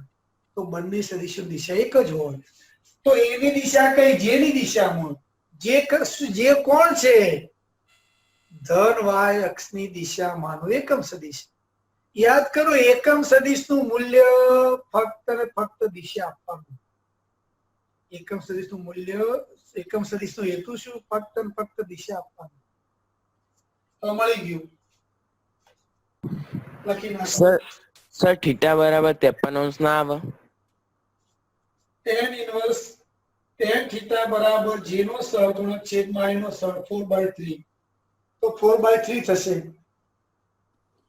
તો બંને સદિશો દિશા એક જ હોય. તો એની દિશા કઈ? જેની દિશામાં. જે કોણ છે? ધન વાય અક્ષની દિશામાંનું એકમ સદિશ. યાદ કરો, એકમ સદિશનું મૂલ્ય ફક્ત ને ફક્ત દિશા આપવાનું. એકમ સદિશનું મૂલ્ય, એકમ સદિશનો હેતુ શું? ફક્ત ને ફક્ત દિશા આપવાનું. તો મળી ગયું. લખી નાખો. સર થીટા બરાબર 53 ના આવે? tan ઇન્વર્સ tan થીટા બરાબર j નો સહગુણક છેદમાં i નો સહગ 4/3. તો 4/3 થશે.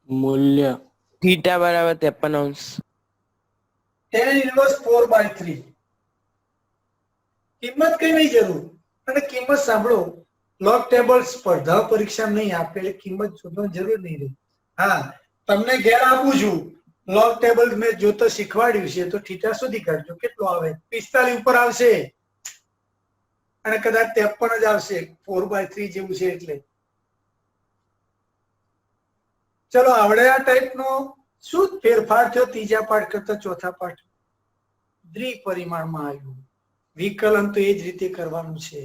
મૂલ્ય થીટા બરાબર 53. tan inverse 4/3. કિંમત કઈ નહીં જરૂર. અને કિંમત સાંભળો, લોગ ટેબલ સ્પર્ધા પરીક્ષા નહીં આપે એટલે કિંમત શોધવાની જરૂર નહીં રહે. હા, તમને ઘેર આપું છું, લોગ ટેબલ મેં જોતા શીખવાડ્યું છે, તો થીટા શોધી કાઢજો. કેટલો આવે? 45 ઉપર આવશે અને કદાચ 53 જ આવશે. 4/3 જેવું છે એટલે. ચલો, આવડે આ ટાઈપનો શું ફેરફાર થયો ત્રીજા પાઠ કરતા ચોથા પાઠ? દ્વિપરિમાણમાં આવ્યું. વિકલન તો એ જ રીતે કરવાનું છે,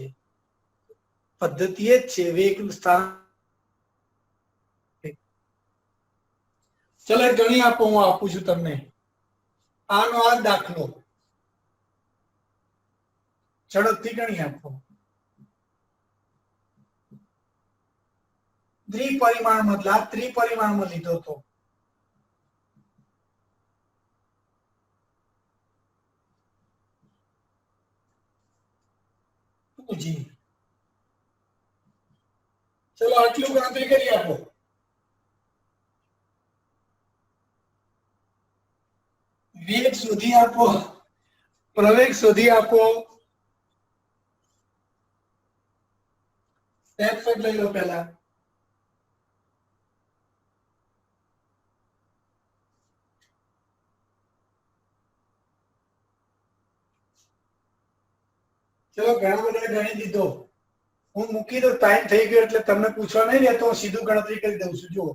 પદ્ધતિ એ જ છે. વેગનું સ્થાન. ચલો એક ગણી આપો, હું આપું છું તમને. આનો આ દાખલો ઝડપથી ગણી આપો. દ્વિપરિમાણમાં બદલા, ત્રિપરિમાણમાં લીધો તો જી. ચલો આટલું ગણતરી કરી આપો. વેગ શોધી આપો, પ્રવેગ શોધી આપો. સ્નેપશોટ લઈ લો પહેલા. ચલો, ઘણા બધા ગણી દીધો. હું મૂકી દઉં, ટાઈમ થઈ ગયો એટલે તમને પૂછવા નહીં રહેતો, હું સીધું ગણતરી કરી દઉં છું. જુઓ,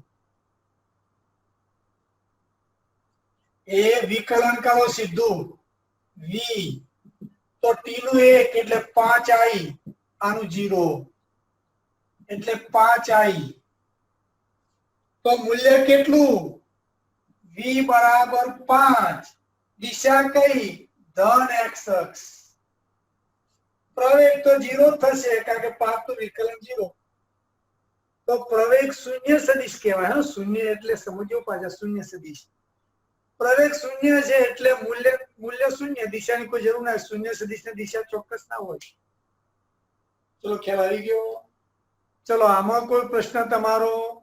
એ વિકલન કરો સીધું. વી તો ટી નું 1 એટલે 5i, આનું 0 એટલે 5i. તો મૂલ્ય કેટલું? v બરાબર 5. દિશા કઈ? ધન x અક્ષ. પ્રવેગ તો 0 થશે કારણ કે 5 તો વિકલન 0. તો પ્રવેગ શૂન્ય સદિશ કહેવાય. હા, શૂન્ય એટલે સમજો પાછા, શૂન્ય સદિશ. પ્રવેગ શૂન્ય છે એટલે મૂલ્ય શૂન્ય. દિશાની કોઈ જરૂર ના. શૂન્ય સદિશની દિશા ચોક્કસ ના હોય. ચલો, ખ્યાલ આવી ગયો. ચલો, આમાં કોઈ પ્રશ્ન તમારો?